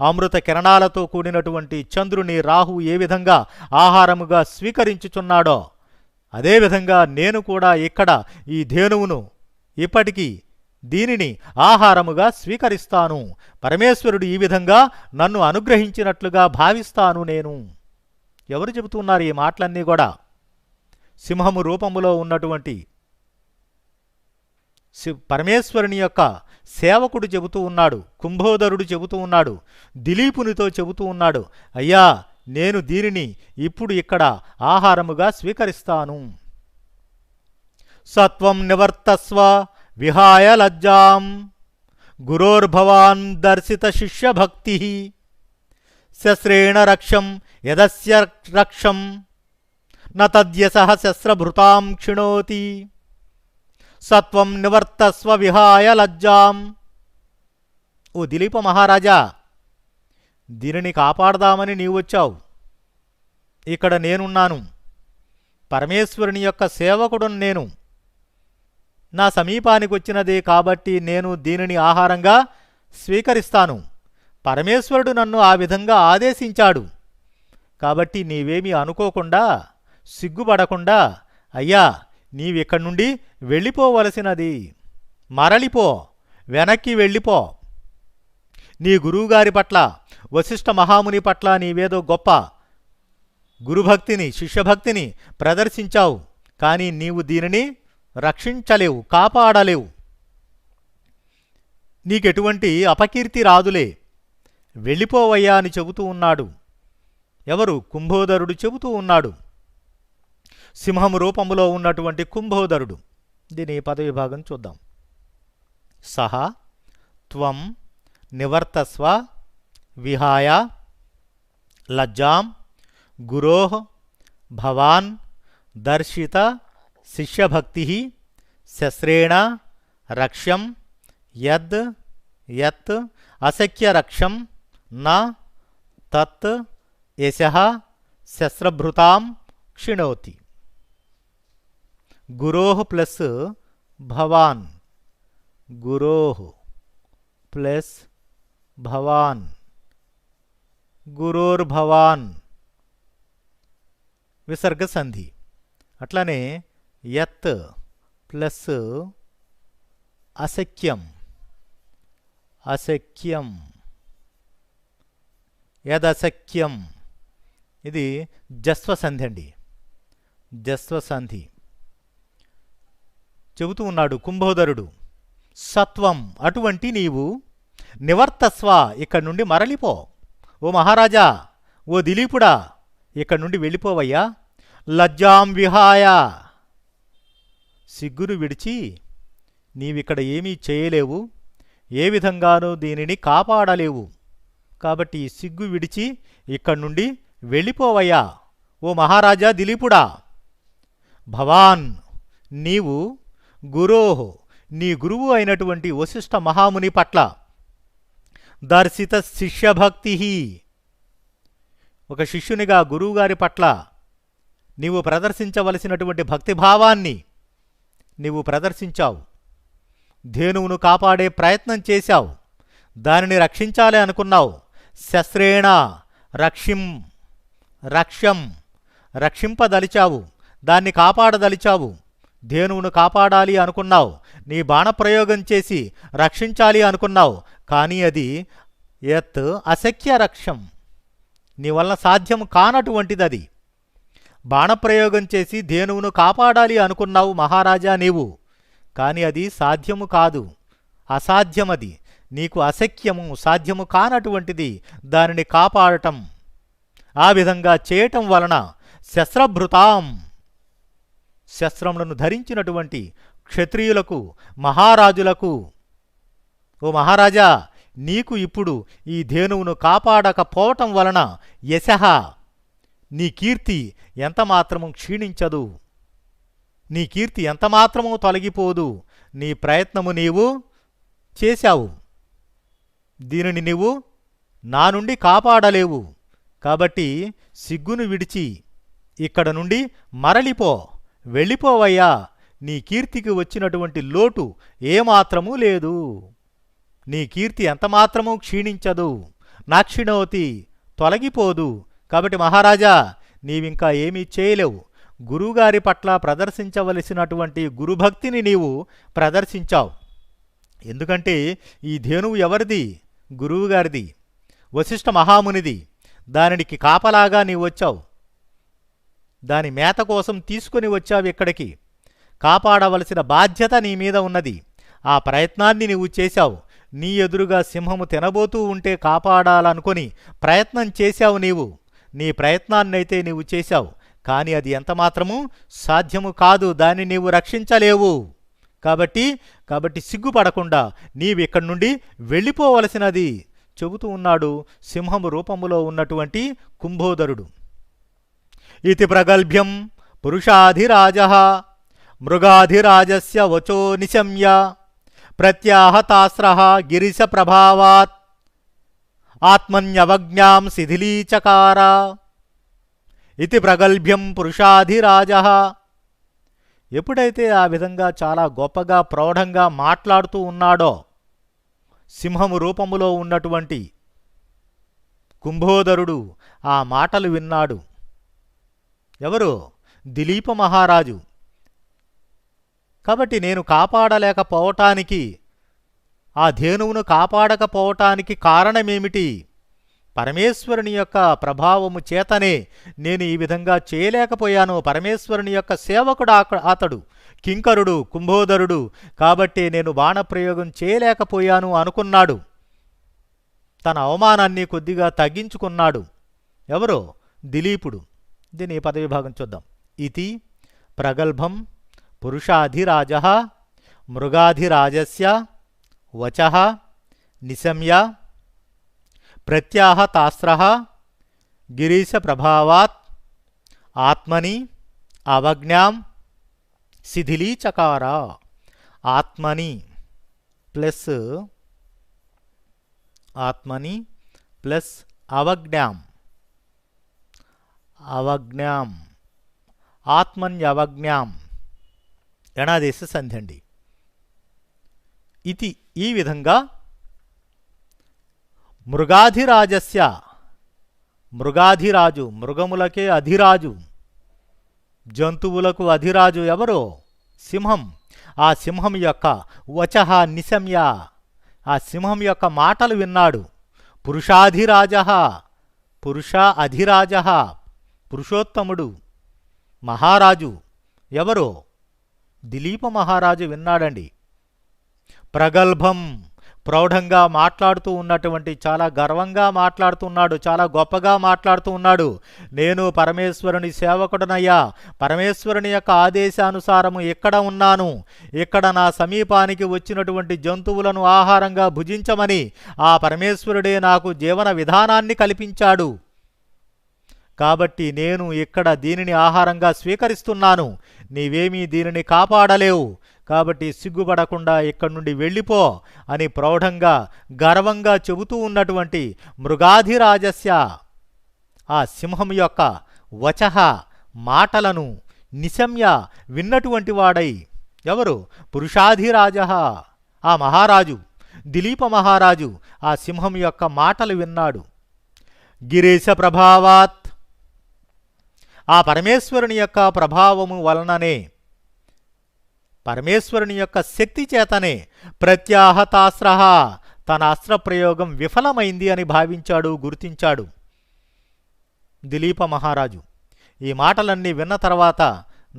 S1: అమృత కిరణాలతో కూడినటువంటి చంద్రుని రాహు ఏ విధంగా ఆహారముగా స్వీకరించుచున్నాడో, అదేవిధంగా నేను కూడా ఇక్కడ ఈ ధేనువును ఇప్పటికీ దీనిని ఆహారముగా స్వీకరిస్తాను. పరమేశ్వరుడు ఈ విధంగా నన్ను అనుగ్రహించినట్లుగా భావిస్తాను నేను. ఎవరు చెబుతున్నారు ఈ మాటలన్నీ కూడా? సింహము రూపములో ఉన్నటువంటి పరమేశ్వరుని యొక్క సేవకుడు చెబుతూ ఉన్నాడు, కుంభోదరుడు చెబుతూ ఉన్నాడు, దిలీపునితో చెబుతూ ఉన్నాడు, అయ్యా నేను దీనిని ఇప్పుడు ఇక్కడ ఆహారముగా స్వీకరిస్తాను. సత్వం నివర్తస్వ విహాయ లజ్జాం గురోర్భవాన్ దర్శిత శిష్యభక్తి శస్త్రేణ రక్షం యదస్య రక్షం న తద్యసః శస్త్రభృతాం క్షిణోతి. సత్వం నివర్తస్వ విహాయ లజ్జాం. ఓ దిలీప మహారాజా, దీనిని కాపాడదామని నీవు వచ్చావు. ఇక్కడ నేనున్నాను, పరమేశ్వరుని యొక్క సేవకుడును నేను. నా సమీపానికి వచ్చినదే కాబట్టి నేను దీనిని ఆహారంగా స్వీకరిస్తాను. పరమేశ్వరుడు నన్ను ఆ విధంగా ఆదేశించాడు కాబట్టి నీవేమీ అనుకోకుండా, సిగ్గుపడకుండా, అయ్యా నీవిక్కడి నుండి వెళ్ళిపోవలసినది, మరలిపో, వెనక్కి వెళ్ళిపో. నీ గురువుగారి పట్ల, వశిష్ఠ మహాముని పట్ల నీవేదో గొప్ప గురుభక్తిని, శిష్యభక్తిని ప్రదర్శించావు, కానీ నీవు దీనిని రక్షించలేవు, కాపాడలేవు. నీకెటువంటి అపకీర్తి రాదులే, వెళ్ళిపోవయ్యా అని చెబుతూ ఉన్నాడు. ఎవరు? కుంభోదరుడు చెబుతూ ఉన్నాడు. సింహము రూపములో ఉన్నటువంటి కుంభోదరుడు. దీని పదవిభాగం చూద్దాం. సహ త్వం నివర్తస్వ విహాయ లజ్జాం గురోః భవాన్ దర్శిత శిష్యభక్తి శస్త్రేణ రక్ష్యం యద్ యత్ అశక్యరక్షం న తత్ యశః శస్త్రభృతాం క్షిణోతి. గురోః ప్లస్ భవాన్, గురోః ప్లస్ భవాన్, గురోర్భవాన్ విసర్గ సంధి. అట్లనే యత్ ప్లస్ అశక్యం, అశక్యం, యదశక్యం ఇది జస్వసంధి అండి, జస్వసంధి. చెబుతూ ఉన్నాడు కుంభోదరుడు, సత్వం అటువంటి నీవు నివర్తస్వ ఇక్కడి నుండి మరలిపో. ఓ మహారాజా, ఓ దిలీపుడా, ఇక్కడి నుండి వెళ్ళిపోవయ్యా. లజ్జాం విహాయ సిగ్గును విడిచి నీవిక్కడ ఏమీ చేయలేవు, ఏ విధంగానూ దీనిని కాపాడలేవు. కాబట్టి ఈ సిగ్గు విడిచి ఇక్కడి నుండి వెళ్ళిపోవయ్యా ఓ మహారాజా దిలీపుడా. భవాన్ నీవు గురోహ్ నీ గురువు అయినటువంటి వశిష్ఠ మహాముని పట్ల దర్శిత శిష్యభక్తి ఒక శిష్యునిగా గురువుగారి పట్ల నీవు ప్రదర్శించవలసినటువంటి భక్తిభావాన్ని నీవు ప్రదర్శించావు. ధేనువును కాపాడే ప్రయత్నం చేశావు, దానిని రక్షించాలి అనుకున్నావు. శస్త్రేణ రక్షిం, రక్ష్యం రక్షింపదలిచావు, దాన్ని కాపాడదలిచావు. ధేనువును కాపాడాలి అనుకున్నావు, నీ బాణప్రయోగం చేసి రక్షించాలి అనుకున్నావు. కానీ అది యత్ అశక్య రక్షం, నీ వలన సాధ్యం కానటువంటిది. అది బాణప్రయోగం చేసి ధేనువును కాపాడాలి అనుకున్నావు మహారాజా నీవు, కానీ అది సాధ్యము కాదు, అసాధ్యమది. నీకు అశక్యము, సాధ్యము కానటువంటిది దానిని కాపాడటం. ఆ విధంగా చేయటం వలన శస్త్రభృతాం శస్త్రములను ధరించినటువంటి క్షత్రియులకు, మహారాజులకు, ఓ మహారాజా నీకు ఇప్పుడు ఈ ధేనువును కాపాడకపోవటం వలన యశః నీ కీర్తి ఎంతమాత్రము క్షీణించదు, నీ కీర్తి ఎంతమాత్రము తొలగిపోదు. నీ ప్రయత్నము నీవు చేశావు, దీనిని నీవు నా నుండి కాపాడలేవు. కాబట్టి సిగ్గును విడిచి ఇక్కడ నుండి మరలిపో, వెళ్ళిపోవయ్యా. నీ కీర్తికి వచ్చినటువంటి లోటు ఏమాత్రమూ లేదు, నీ కీర్తి ఎంతమాత్రమూ క్షీణించదు. నాక్షిణవతి తొలగిపోదు. కాబట్టి మహారాజా నీవింకా ఏమీ చేయలేవు. గురువుగారి పట్ల ప్రదర్శించవలసినటువంటి గురుభక్తిని నీవు ప్రదర్శించావు. ఎందుకంటే ఈ ధేనువు ఎవరిది? గురువుగారిది, వశిష్ఠ మహామునిది. దానికి కాపలాగా నీవు వచ్చావు, దాని మేత కోసం తీసుకుని వచ్చావు ఇక్కడికి. కాపాడవలసిన బాధ్యత నీ మీద ఉన్నది. ఆ ప్రయత్నాన్ని నీవు చేశావు. నీ ఎదురుగా సింహము తినబోతూ ఉంటే కాపాడాలనుకొని ప్రయత్నం చేశావు నీవు. నీ ప్రయత్నాన్నైతే నీవు చేశావు, కానీ అది ఎంతమాత్రము సాధ్యము కాదు, దాన్ని నీవు రక్షించలేవు. కాబట్టి సిగ్గుపడకుండా నీవిక్కడి నుండి వెళ్ళిపోవలసినది చెబుతూ ఉన్నాడు సింహము రూపములో ఉన్నటువంటి కుంభోదరుడు. ఇతి ప్రగల్భ్యం పురుషాధిరాజః మృగాధిరాజస్య వచో నిశమ్య ప్రత్యాహతాస్రః గిరిశ ప్రభావాత్ ఆత్మన్యవజ్ఞాం శిథిలీచకార. ఇతి ప్రగల్భ్యం పురుషాధిరాజః ఎప్పుడైతే ఆ విధంగా చాలా గొప్పగా ప్రౌఢంగా మాట్లాడుతూ ఉన్నాడో సింహము రూపములో ఉన్నటువంటి కుంభోదరుడు ఆ మాటలు విన్నాడు. ఎవరు? దిలీప మహారాజు. కాబట్టి నేను కాపాడలేకపోవటానికి, ఆ ధేనువును కాపాడకపోవటానికి కారణమేమిటి? పరమేశ్వరుని యొక్క ప్రభావము చేతనే నేను ఈ విధంగా చేయలేకపోయాను. పరమేశ్వరుని యొక్క సేవకుడు అతడు, కింకరుడు, కుంభోదరుడు. కాబట్టి నేను బాణప్రయోగం చేయలేకపోయాను అనుకున్నాడు. తన అవమానాన్ని కొద్దిగా తగ్గించుకున్నాడు. ఎవరో? దిలీపుడు. దీని పదవి భాగం చూద్దాం. ఇతి ప్రగల్భం పురుషాధిరాజః మృగాధిరాజస్య వచః నిశమ్య ప్రత్యాహతాస్రః గిరీశ ప్రభావాత్ ఆత్మని అవజ్ఞాం శిథిలీచకార. ఆత్మని ప్లస్ అవజ్ఞాం. ఆత్మన్యవజ్ఞాం ఎణాదేశ సంధి అండి. ఇది ఈ విధంగా మృగాధిరాజస్య, మృగాధిరాజు మృగములకే అధిరాజు, జంతువులకు అధిరాజు ఎవరో? సింహం. ఆ సింహం యొక్క వచః నిశమ్య, ఆ సింహం యొక్క మాటలు విన్నాడు. పురుషాధిరాజ, పురుష అధిరాజ, పురుషోత్తముడు, మహారాజు ఎవరో? దిలీప మహారాజు విన్నాడండి. ప్రగల్భం, ప్రౌఢంగా మాట్లాడుతూ ఉన్నటువంటి, చాలా గర్వంగా మాట్లాడుతున్నాడు, చాలా గొప్పగా మాట్లాడుతూ ఉన్నాడు. నేను పరమేశ్వరుని సేవకుడనయ్యా, పరమేశ్వరుని యొక్క ఆదేశానుసారము ఇక్కడ ఉన్నాను, ఇక్కడ నా సమీపానికి వచ్చినటువంటి జంతువులను ఆహారంగా భుజించమని ఆ పరమేశ్వరుడే నాకు జీవన విధానాన్ని కల్పించాడు. కాబట్టి నేను ఇక్కడ దీనిని ఆహారంగా స్వీకరిస్తున్నాను, నీవేమీ దీనిని కాపాడలేవు, కాబట్టి సిగ్గుపడకుండా ఇక్కడి నుండి వెళ్ళిపో అని ప్రౌఢంగా గర్వంగా చెబుతూ ఉన్నటువంటి మృగాధిరాజస్య, ఆ సింహం యొక్క వచః మాటలను నిశమ్య విన్నటువంటి వాడై, ఎవరు? పురుషాధిరాజ, ఆ మహారాజు దిలీప మహారాజు ఆ సింహం యొక్క మాటలు విన్నాడు. గిరీశ ప్రభావాత్, ఆ పరమేశ్వరుని యొక్క ప్రభావము వలననే, పరమేశ్వరుని యొక్క శక్తి చేతనే ప్రత్యాహతాస్త్ర, తన అస్త్రప్రయోగం విఫలమైంది అని భావించాడు, గుర్తించాడు దిలీప మహారాజు. ఈ మాటలన్నీ విన్న తర్వాత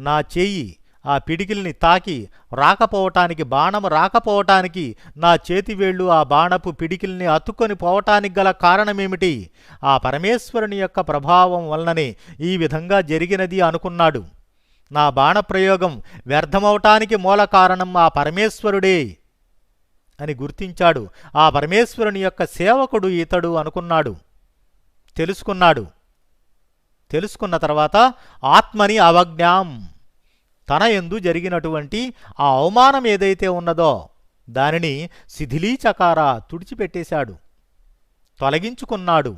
S1: నా చేయి ఆ పిడికిల్ని తాకి రాకపోవటానికి, బాణము రాకపోవటానికి నా చేతివేళ్లు ఆ బాణపు పిడికిల్ని అతుక్కొని పోవటానికి గల కారణమేమిటి? ఆ పరమేశ్వరుని యొక్క ప్రభావం వలననే ఈ విధంగా జరిగినది అనుకున్నాడు. నా బాణప్రయోగం వ్యర్థమవటానికి మూల కారణం ఆ పరమేశ్వరుడే అని గుర్తించాడు. ఆ పరమేశ్వరుని యొక్క సేవకుడు ఇతడు అనుకున్నాడు, తెలుసుకున్నాడు. తెలుసుకున్న తర్వాత ఆత్మని అవజ్ఞాం, తన యందు జరిగినటువంటి ఆ అవమానం ఏదైతే ఉన్నదో దానిని శిథిలీచకార, తుడిచిపెట్టేశాడు, తొలగించుకున్నాడు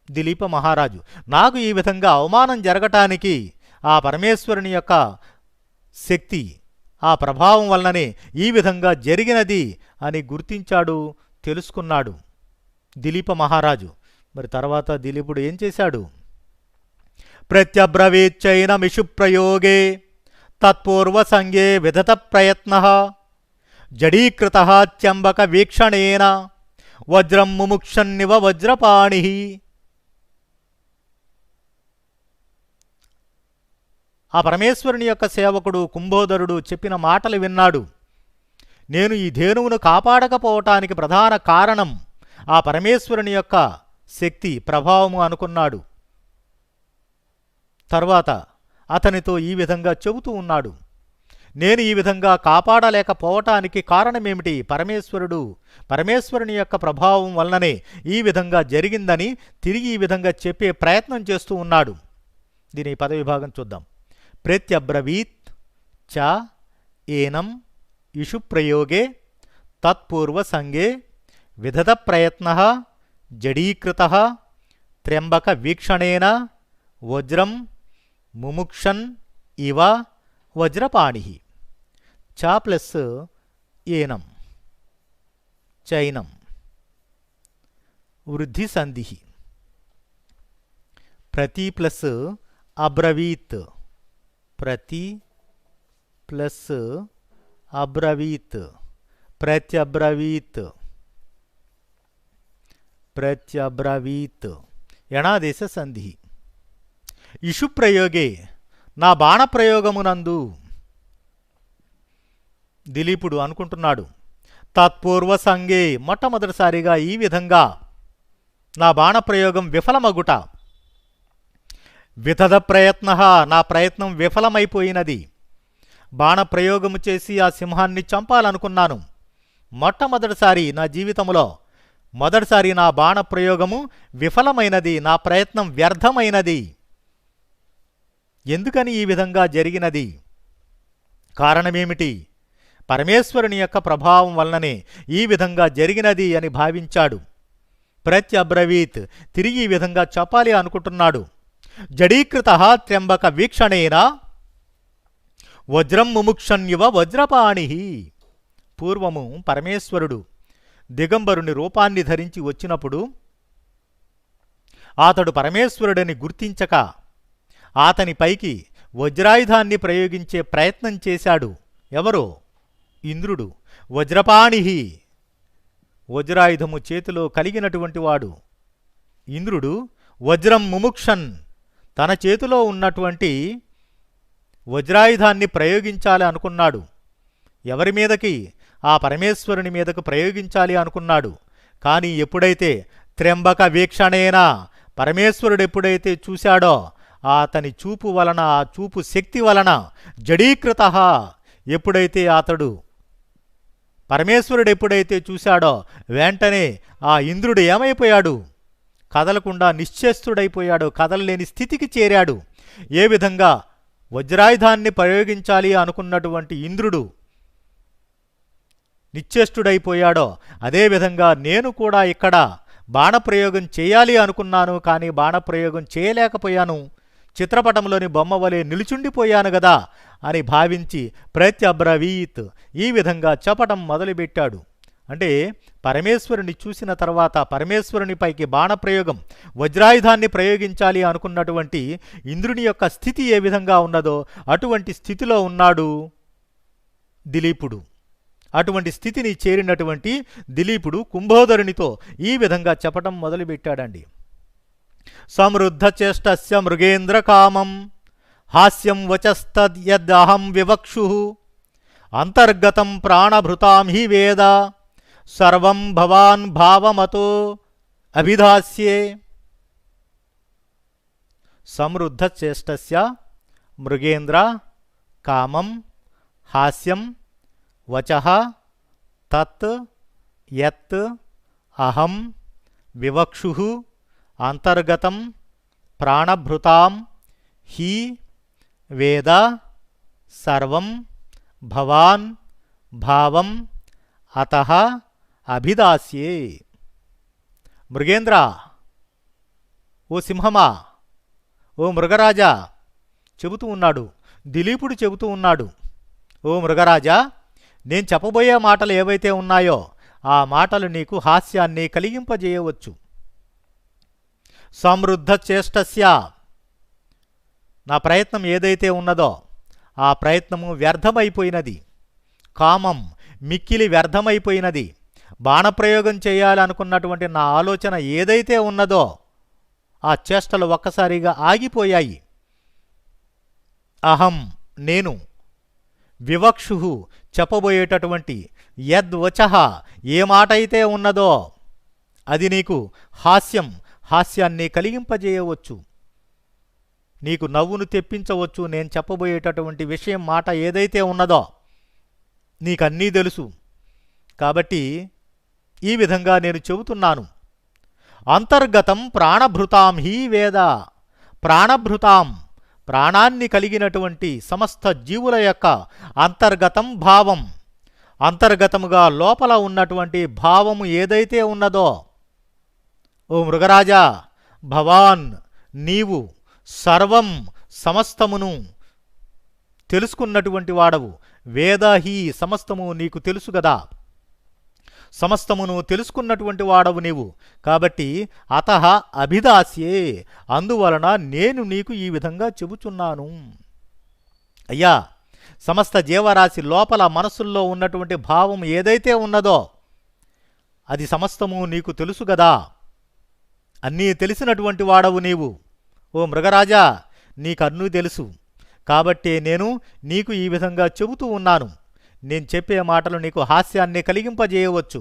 S1: దిలీప మహారాజు. నాకు ఈ విధంగా అవమానం జరగటానికి ఆ పరమేశ్వరుని యొక్క శక్తి, ఆ ప్రభావం వల్లనే ఈ విధంగా జరిగినది అని గుర్తించాడు, తెలుసుకున్నాడు దిలీప మహారాజు. మరి తర్వాత దిలీపుడు ఏం చేశాడు? ప్రత్యబ్రవీచ్చైనమిషు ప్రయోగే తత్పూర్వసంగే విదత ప్రయత్నః జడీకృతః త్యంబక వీక్షణేన వజ్రం ముముక్షన్నివ వజ్రపాణిః. ఆ పరమేశ్వరుని యొక్క సేవకుడు కుంభోదరుడు చెప్పిన మాటలు విన్నాడు. నేను ఈ ధేనువును కాపాడకపోవటానికి ప్రధాన కారణం ఆ పరమేశ్వరుని యొక్క శక్తి, ప్రభావము అనుకున్నాడు. తర్వాత అతనితో ఈ విధంగా చెబుతూ ఉన్నాడు, నేను ఈ విధంగా కాపాడలేకపోవటానికి కారణమేమిటి? పరమేశ్వరుని యొక్క ప్రభావం వలననే ఈ విధంగా జరిగిందని తిరిగి ఈ విధంగా చెప్పే ప్రయత్నం చేస్తూ ఉన్నాడు. దీని పదవిభాగం చూద్దాం. ప్రత్యబ్రవీత్ చ ఏనం ఇషు ప్రయోగే తత్పూర్వసంగే విదత ప్రయత్నః జడీకృతః త్ర్యంబక వీక్షణేన వజ్రం ముముక్షన్ ఇవ వజ్రపాణిః. చ ప్లస్ ఏనం, చైనం, వృద్ధి సంధి. ప్రతి ప్లస్ అబ్రవీత్, ప్రతి ప్లస్ అబ్రవీత్, ప్రత్యబ్రవీత్, ప్రత్యబ్రవీత్ యణాదేశ సంధి. ఇషు ప్రయోగే, నా బాణప్రయోగమునందు దిలీపుడు అనుకుంటున్నాడు, తత్పూర్వసంగే, మొట్టమొదటిసారిగా ఈ విధంగా నా బాణప్రయోగం విఫలమగుట, విదత ప్రయత్న, నా ప్రయత్నం విఫలమైపోయినది, బాణప్రయోగము చేసి ఆ సింహాన్ని చంపాలనుకున్నాను. మొట్టమొదటిసారి నా జీవితంలో మొదటిసారి నా బాణప్రయోగము విఫలమైనది, నా ప్రయత్నం వ్యర్థమైనది. ఎందుకని ఈ విధంగా జరిగినది, కారణమేమిటి? పరమేశ్వరుని యొక్క ప్రభావం వలననే ఈ విధంగా జరిగినది అని భావించాడు. ప్రత్యబ్రవీత్, తిరిగి ఈ విధంగా చెప్పాలి అనుకుంటున్నాడు. జడీకృత త్ర్యంబక వీక్షణేన వజ్రం ముముక్షన్యువ వజ్రపాణి. పూర్వము పరమేశ్వరుడు దిగంబరుని రూపాన్ని ధరించి వచ్చినప్పుడు అతడు పరమేశ్వరుడని గుర్తించక అతని పైకి వజ్రాయుధాన్ని ప్రయోగించే ప్రయత్నం చేశాడు. ఎవరో? ఇంద్రుడు. వజ్రపాణి, వజ్రాయుధము చేతిలో కలిగినటువంటి వాడు ఇంద్రుడు. వజ్రం ముముక్షన్, తన చేతిలో ఉన్నటువంటి వజ్రాయుధాన్ని ప్రయోగించాలి అనుకున్నాడు. ఎవరి మీదకి? ఆ పరమేశ్వరుని మీదకు ప్రయోగించాలి అనుకున్నాడు. కానీ ఎప్పుడైతే త్ర్యంబక వీక్షణేనా, పరమేశ్వరుడు ఎప్పుడైతే చూశాడో అతని చూపు వలన, ఆ చూపు శక్తి వలన, జడీకృత, ఎప్పుడైతే అతడు పరమేశ్వరుడు ఎప్పుడైతే చూశాడో వెంటనే ఆ ఇంద్రుడు ఏమైపోయాడు? కదలకుండా నిశ్చేష్టుడైపోయాడు, కదలలేని స్థితికి చేరాడు. ఏ విధంగా వజ్రాయుధాన్ని ప్రయోగించాలి అనుకున్నటువంటి ఇంద్రుడు నిశ్చేష్టుడైపోయాడో అదేవిధంగా నేను కూడా ఇక్కడ బాణప్రయోగం చేయాలి అనుకున్నాను, కానీ బాణప్రయోగం చేయలేకపోయాను. చిత్రపటంలోని బొమ్మ వలె నిలుచుండిపోయాను గదా అని భావించి ప్రత్యబ్రవీత్, ఈ విధంగా చెప్పటం మొదలుపెట్టాడు. అంటే పరమేశ్వరుని చూసిన తర్వాత పరమేశ్వరునిపైకి బాణప్రయోగం, వజ్రాయుధాన్ని ప్రయోగించాలి అనుకున్నటువంటి ఇంద్రుని యొక్క స్థితి ఏ విధంగా ఉన్నదో అటువంటి స్థితిలో ఉన్నాడు దిలీపుడు. అటువంటి స్థితిని చేరినటువంటి దిలీపుడు కుంభోదరునితో ఈ విధంగా చెప్పటం మొదలుపెట్టాడండి. సమృద్ధ చేష్టస్య మృగేంద్ర కామం హాస్యం వచస్తద్యదహం వివక్షు అంతర్గతం ప్రాణభృతాం హి వేద సర్వం భవాన్ భావమతో అభిధాస్యే. సమృద్ధ చేష్టస్య మృగేంద్ర కామం హాస్యం వచః తత్ యత్ అహం వివక్షు అంతర్గతం ప్రాణభృతాం హి వేద సర్వం భవాన్ భావం అతః అభిదాస్యే. మృగేంద్ర, ఓ సింహమా, ఓ మృగరాజా చెబుతూ ఉన్నాడు. దిలీపుడు చెబుతూ ఉన్నాడు, ఓ మృగరాజా, నేను చెప్పబోయే మాటలు ఏవైతే ఉన్నాయో ఆ మాటలు నీకు హాస్యాన్ని కలిగింపజేయవచ్చు. సమృద్ధ చేష్టస్య, నా ప్రయత్నం ఏదైతే ఉన్నదో ఆ ప్రయత్నము వ్యర్థమైపోయినది. కామం, మిక్కిలి వ్యర్థమైపోయినది. బాణప్రయోగం చేయాలనుకున్నటువంటి నా ఆలోచన ఏదైతే ఉన్నదో ఆ చేష్టలు ఒక్కసారిగా ఆగిపోయాయి. అహం, నేను, వివక్షు, చెప్పబోయేటటువంటి, యద్వచః, ఏ మాట అయితే ఉన్నదో అది నీకు హాస్యం, హాస్యాన్ని కలిగింపజేయవచ్చు, నీకు నవ్వును తెప్పించవచ్చు. నేను చెప్పబోయేటటువంటి విషయం, మాట ఏదైతే ఉన్నదో నీకన్నీ తెలుసు కాబట్టి ఈ విధంగా నేను చెబుతున్నాను. అంతర్గతం ప్రాణభృతాం హి వేద, ప్రాణభృతాం, ప్రాణాన్ని కలిగినటువంటి సమస్త జీవుల యొక్క అంతర్గతం భావం, అంతర్గతముగా లోపల ఉన్నటువంటి భావము ఏదైతే ఉన్నదో, ఓ మృగరాజా, భవాన్, నీవు సర్వం, సమస్తమును తెలుసుకున్నటువంటి వాడవు. వేదహి, సమస్తము నీకు తెలుసు గదా, సమస్తమును తెలుసుకున్నటువంటి వాడవు నీవు. కాబట్టి అతః అభిదాస్యే, అందువలన నేను నీకు ఈ విధంగా చెబుచున్నాను. అయ్యా, సమస్త జీవరాశి లోపల మనస్సుల్లో ఉన్నటువంటి భావం ఏదైతే ఉన్నదో అది సమస్తము నీకు తెలుసు గదా, అన్నీ తెలిసినటువంటి వాడవు నీవు. ఓ మృగరాజా, నీకన్నీ తెలుసు కాబట్టి నేను నీకు ఈ విధంగా చెబుతూ ఉన్నాను. నేను చెప్పే మాటలు నీకు హాస్యాన్ని కలిగింపజేయవచ్చు,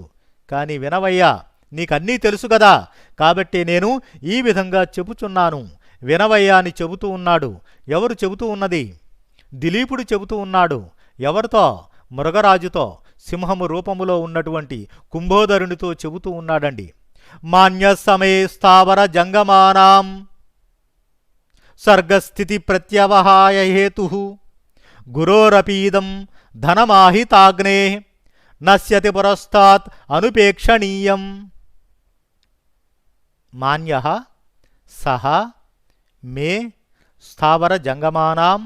S1: కానీ వినవయ్యా, నీకన్నీ తెలుసు కదా కాబట్టి నేను ఈ విధంగా చెబుచున్నాను, వినవయ్యా అని చెబుతూ ఉన్నాడు. ఎవరు చెబుతూ ఉన్నది? దిలీపుడు చెబుతూ ఉన్నాడు. ఎవరితో? మృగరాజుతో, సింహము రూపములో ఉన్నటువంటి కుంభోదరునితో చెబుతూ ఉన్నాడండి. మాన్య సమయ స్థావర జంగమానాం सर्गस्थिति प्रत्यवहाय हेतुः गुरोरपीदं धनमाहिताग्नेः नश्यति पुरस्तात् अनुपेक्षणीयम्। मान्यः सः मे स्थावर जंगमानां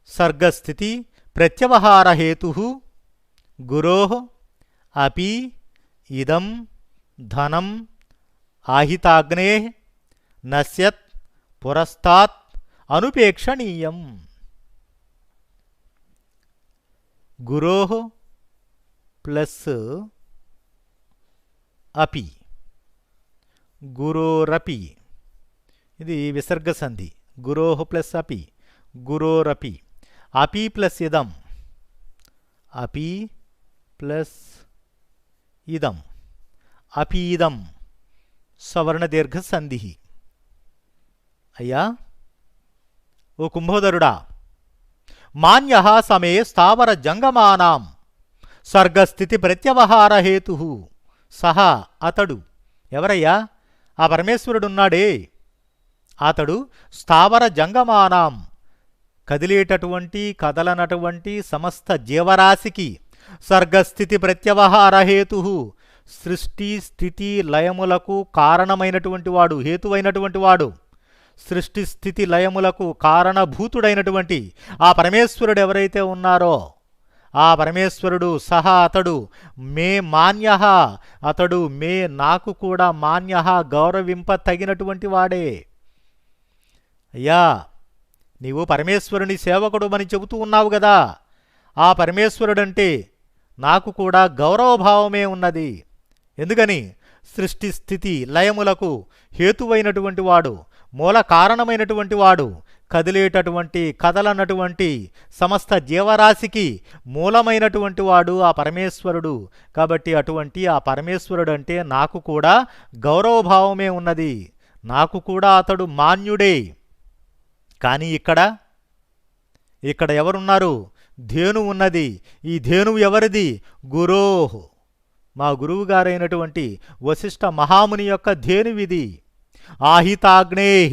S1: सर्गस्थिति प्रत्यवहार हेतुः गुरोः अपि इदं धनम आहिताग्नेः नश्यत् पुरस्तात् अनुपेक्षणीयम्। गुरोः प्लस अपि गुरोरपि ఇది విసర్గ సంధి. గురోః ప్లస్ అపి గురోరపి అపి ప్లస్ ఇదం అపి ప్లస్ ఇదం అపీదం సవర్ణ దీర్ఘ సంధి. అయ్యా ఓ కుంభోదరుడా, మాన్యః సమే స్థావర జంగమానాం సర్గస్థితి ప్రత్యవహార హేతు సహ అతడు ఎవరయ్యా? ఆ పరమేశ్వరుడున్నాడే అతడు స్థావర జంగమానాం కదిలేటటువంటి కదలనటువంటి సమస్త జీవరాశికి సర్గస్థితి ప్రత్యవహార హేతు సృష్టి స్థితి లయములకు కారణమైనటువంటి వాడు, హేతువైనటువంటి వాడు, సృష్టి స్థితి లయములకు కారణభూతుడైనటువంటి ఆ పరమేశ్వరుడు ఎవరైతే ఉన్నారో ఆ పరమేశ్వరుడు సహా అతడు మే మాన్యః అతడు మే నాకు కూడా మాన్యః గౌరవింప తగినటువంటి వాడే. అయ్యా నీవు పరమేశ్వరుని సేవకుడు అని చెబుతూ ఉన్నావు కదా, ఆ పరమేశ్వరుడంటే నాకు కూడా గౌరవభావమే ఉన్నది. ఎందుకని? సృష్టి స్థితి లయములకు హేతువైనటువంటి వాడు, మూల కారణమైనటువంటి వాడు, కదిలేటటువంటి కదలనటువంటి సమస్త జీవరాశికి మూలమైనటువంటి వాడు ఆ పరమేశ్వరుడు. కాబట్టి అటువంటి ఆ పరమేశ్వరుడు అంటే నాకు కూడా గౌరవభావమే ఉన్నది, నాకు కూడా అతడు మాన్యుడే. కానీ ఇక్కడ ఎవరున్నారు? ధేనువు ఉన్నది. ఈ ధేనువు ఎవరిది? గురోః మా గురువుగారైనటువంటి వశిష్ఠ మహాముని యొక్క ధేనువిది. ఆహితాగ్నేః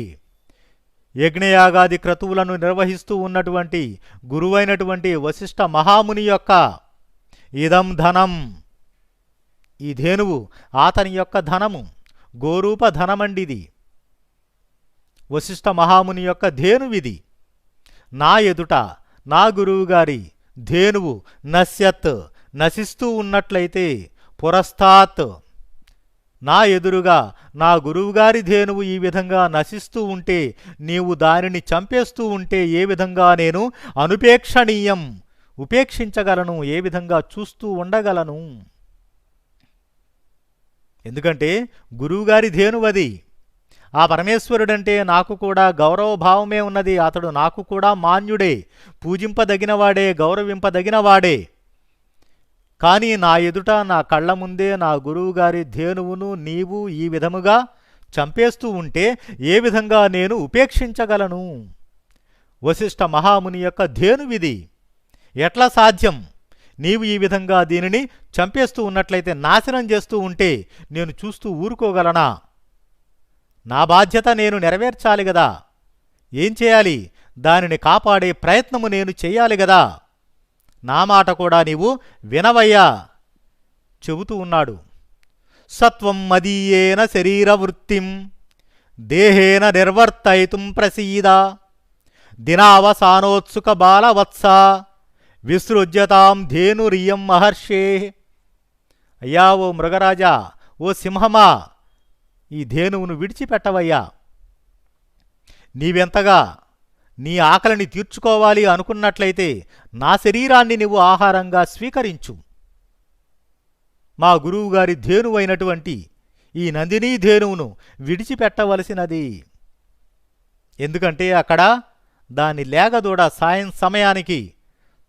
S1: యజ్ఞయాగాది క్రతువులను నిర్వహిస్తూ ఉన్నటువంటి గురువైనటువంటి వశిష్ఠ మహాముని యొక్క ఇదం ధనం ఈ ధేనువు అతని యొక్క ధనము, గోరూప ధనమండిది. వశిష్ఠ మహాముని యొక్క ధేనువిది. నా ఎదుట నా గురువుగారి ధేనువు నశ్యత్ నశిస్తూ ఉన్నట్లయితే పురస్తాత్ నా ఎదురుగా నా గురువుగారి ధేనువు ఈ విధంగా నశిస్తూ ఉంటే, నీవు దానిని చంపేస్తూ ఉంటే ఏ విధంగా నేను అనుపేక్షణీయం ఉపేక్షించగలను, ఏ విధంగా చూస్తూ ఉండగలను? ఎందుకంటే గురువుగారి ధేనువది. ఆ పరమేశ్వరుడంటే నాకు కూడా గౌరవభావమే ఉన్నది. అతడు నాకు కూడా మాన్యుడే, పూజింపదగినవాడే, గౌరవింపదగినవాడే. కానీ నా ఎదుట నా కళ్ళ ముందే నా గురువుగారి ధేనువును నీవు ఈ విధముగా చంపేస్తూ ఉంటే ఏ విధంగా నేను ఉపేక్షించగలను? వశిష్ఠ మహాముని యొక్క ధేనువిది. ఎట్లా సాధ్యం? నీవు ఈ విధంగా దీనిని చంపేస్తూ ఉన్నట్లయితే, నాశనం చేస్తూ ఉంటే నేను చూస్తూ ఊరుకోగలనా? నా బాధ్యత నేను నెరవేర్చాలి గదా. ఏం చేయాలి? దానిని కాపాడే ప్రయత్నము నేను చెయ్యాలి గదా. నా మాట కూడా నీవు వినవయ్యా చెబుతూ ఉన్నాడు. సత్వం మదీయేన శరీరవృత్తిం దేహేన నిర్వర్తయితుం ప్రసీద దినావసానోత్సుక బాలవత్స విసృజ్యతాం ధేనురియం మహర్షే. అయ్యా ఓ మృగరాజా, ఓ సింహమా, ఈ ధేనువును విడిచిపెట్టవయ్యా. నీవెంతగా నీ ఆకలిని తీర్చుకోవాలి అనుకున్నట్లయితే నా శరీరాన్ని నువ్వు ఆహారంగా స్వీకరించు. మా గురువుగారి ధేనువైనటువంటి ఈ నందినీ ధేనువును విడిచిపెట్టవలసినది. ఎందుకంటే అక్కడ దాని లేగదూడ సాయం సమయానికి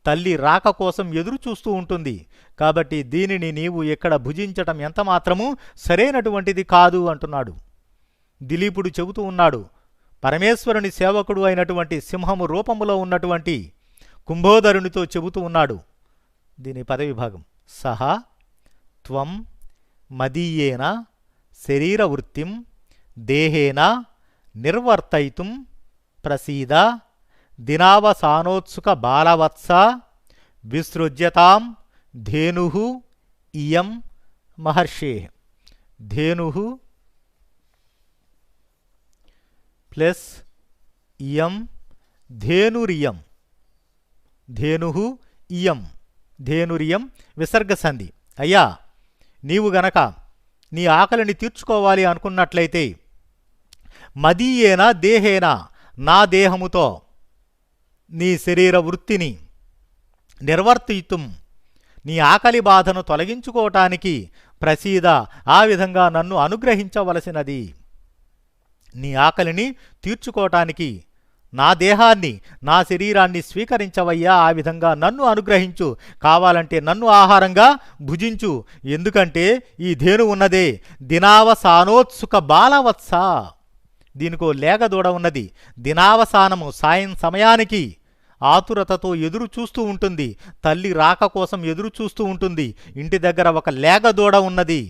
S1: తల్లి రాక కోసం ఎదురు చూస్తూ ఉంటుంది. కాబట్టి దీనిని నీవు ఇక్కడ భుజించటం ఎంతమాత్రమూ సరైనటువంటిది కాదు అంటున్నాడు. దిలీపుడు చెబుతూ ఉన్నాడు, పరమేశ్వరుని సేవకుడు అయినటువంటి సింహము రూపములో ఉన్నటువంటి కుంభోదరునితో చెబుతూ ఉన్నాడు. దీని పదవిభాగం సహా త్వం మదీయేన శరీరవృత్తిం దేహేన నిర్వర్తయితుం ప్రసీద దినావసానోత్సుక బాలవత్స విసృజ్యతాం ధేను ఇయం మహర్షే. ధేను ప్లస్ ఇయం ధేనురియం. ధేను ఇయం ధేనురియం విసర్గ సంధి. అయ్యా, నీవు గనక నీ ఆకలిని తీర్చుకోవాలి అనుకున్నట్లయితే మదీయేనా దేహేనా, నా దేహముతో నీ శరీర వృత్తిని నిర్వర్తితుం, నీ ఆకలి బాధను తొలగించుకోవటానికి ప్రసీద, ఆ విధంగా నన్ను అనుగ్రహించవలసినది. నీ ఆకలిని తీర్చుకోవటానికి నా దేహాన్ని, నా శరీరాన్ని స్వీకరించవయ్యా, ఆ విధంగా నన్ను అనుగ్రహించు, కావాలంటే నన్ను ఆహారంగా భుజించు. ఎందుకంటే ఈ ధేను ఉన్నదే దినావసానోత్సుక బాలవత్స, దీనికో లేగ దూడ ఉన్నది. దినావసానము సాయం సమయానికి ఆతురతతో ఎదురు చూస్తూ ఉంటుంది, తల్లి రాక కోసం ఎదురు చూస్తూ ఉంటుంది. ఇంటి దగ్గర ఒక లేగ దూడ ఉన్నది.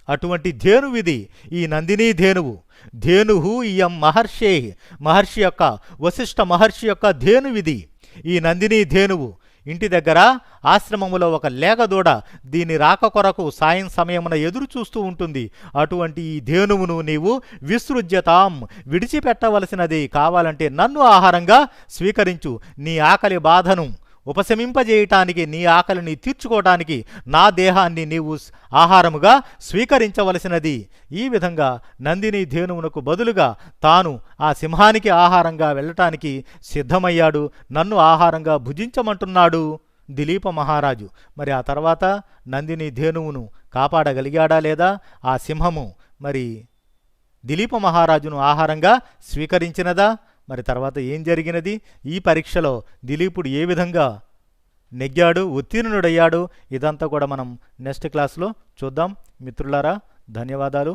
S1: అటువంటి ధేనువిది ఈ నందినీ ధేనువు. ధేనుహు ఇయం మహర్షే, మహర్షి యొక్క, వశిష్ఠ మహర్షి యొక్క ధేనువిది ఈ నందినీ ధేనువు. ఇంటి దగ్గర ఆశ్రమములో ఒక లేగదూడ దీని రాక కొరకు సాయం సమయమున ఎదురు చూస్తూ ఉంటుంది. అటువంటి ఈ ధేనువును నీవు విసృజ్యతాం, విడిచిపెట్టవలసినది, కావాలంటే నన్ను ఆహారంగా స్వీకరించు. నీ ఆకలి బాధను ఉపశమింపజేయటానికి, నీ ఆకలిని తీర్చుకోవటానికి నా దేహాన్ని నీవు ఆహారముగా స్వీకరించవలసినది. ఈ విధంగా నందిని ధేనువునకు బదులుగా తాను ఆ సింహానికి ఆహారంగా వెళ్ళటానికి సిద్ధమయ్యాడు. నన్ను ఆహారంగా భుజించమంటున్నాడు దిలీప మహారాజు. మరి ఆ తర్వాత నందిని ధేనువును కాపాడగలిగాడా లేదా? ఆ సింహము మరి దిలీప మహారాజును ఆహారంగా స్వీకరించినదా? మరి తర్వాత ఏం జరిగినది? ఈ పరీక్షలో దిలీపుడు ఏ విధంగా నెగ్గాడు, ఉత్తీర్ణుడయ్యాడు, ఇదంతా కూడా మనం నెక్స్ట్ క్లాస్లో చూద్దాం. మిత్రులారా, ధన్యవాదాలు.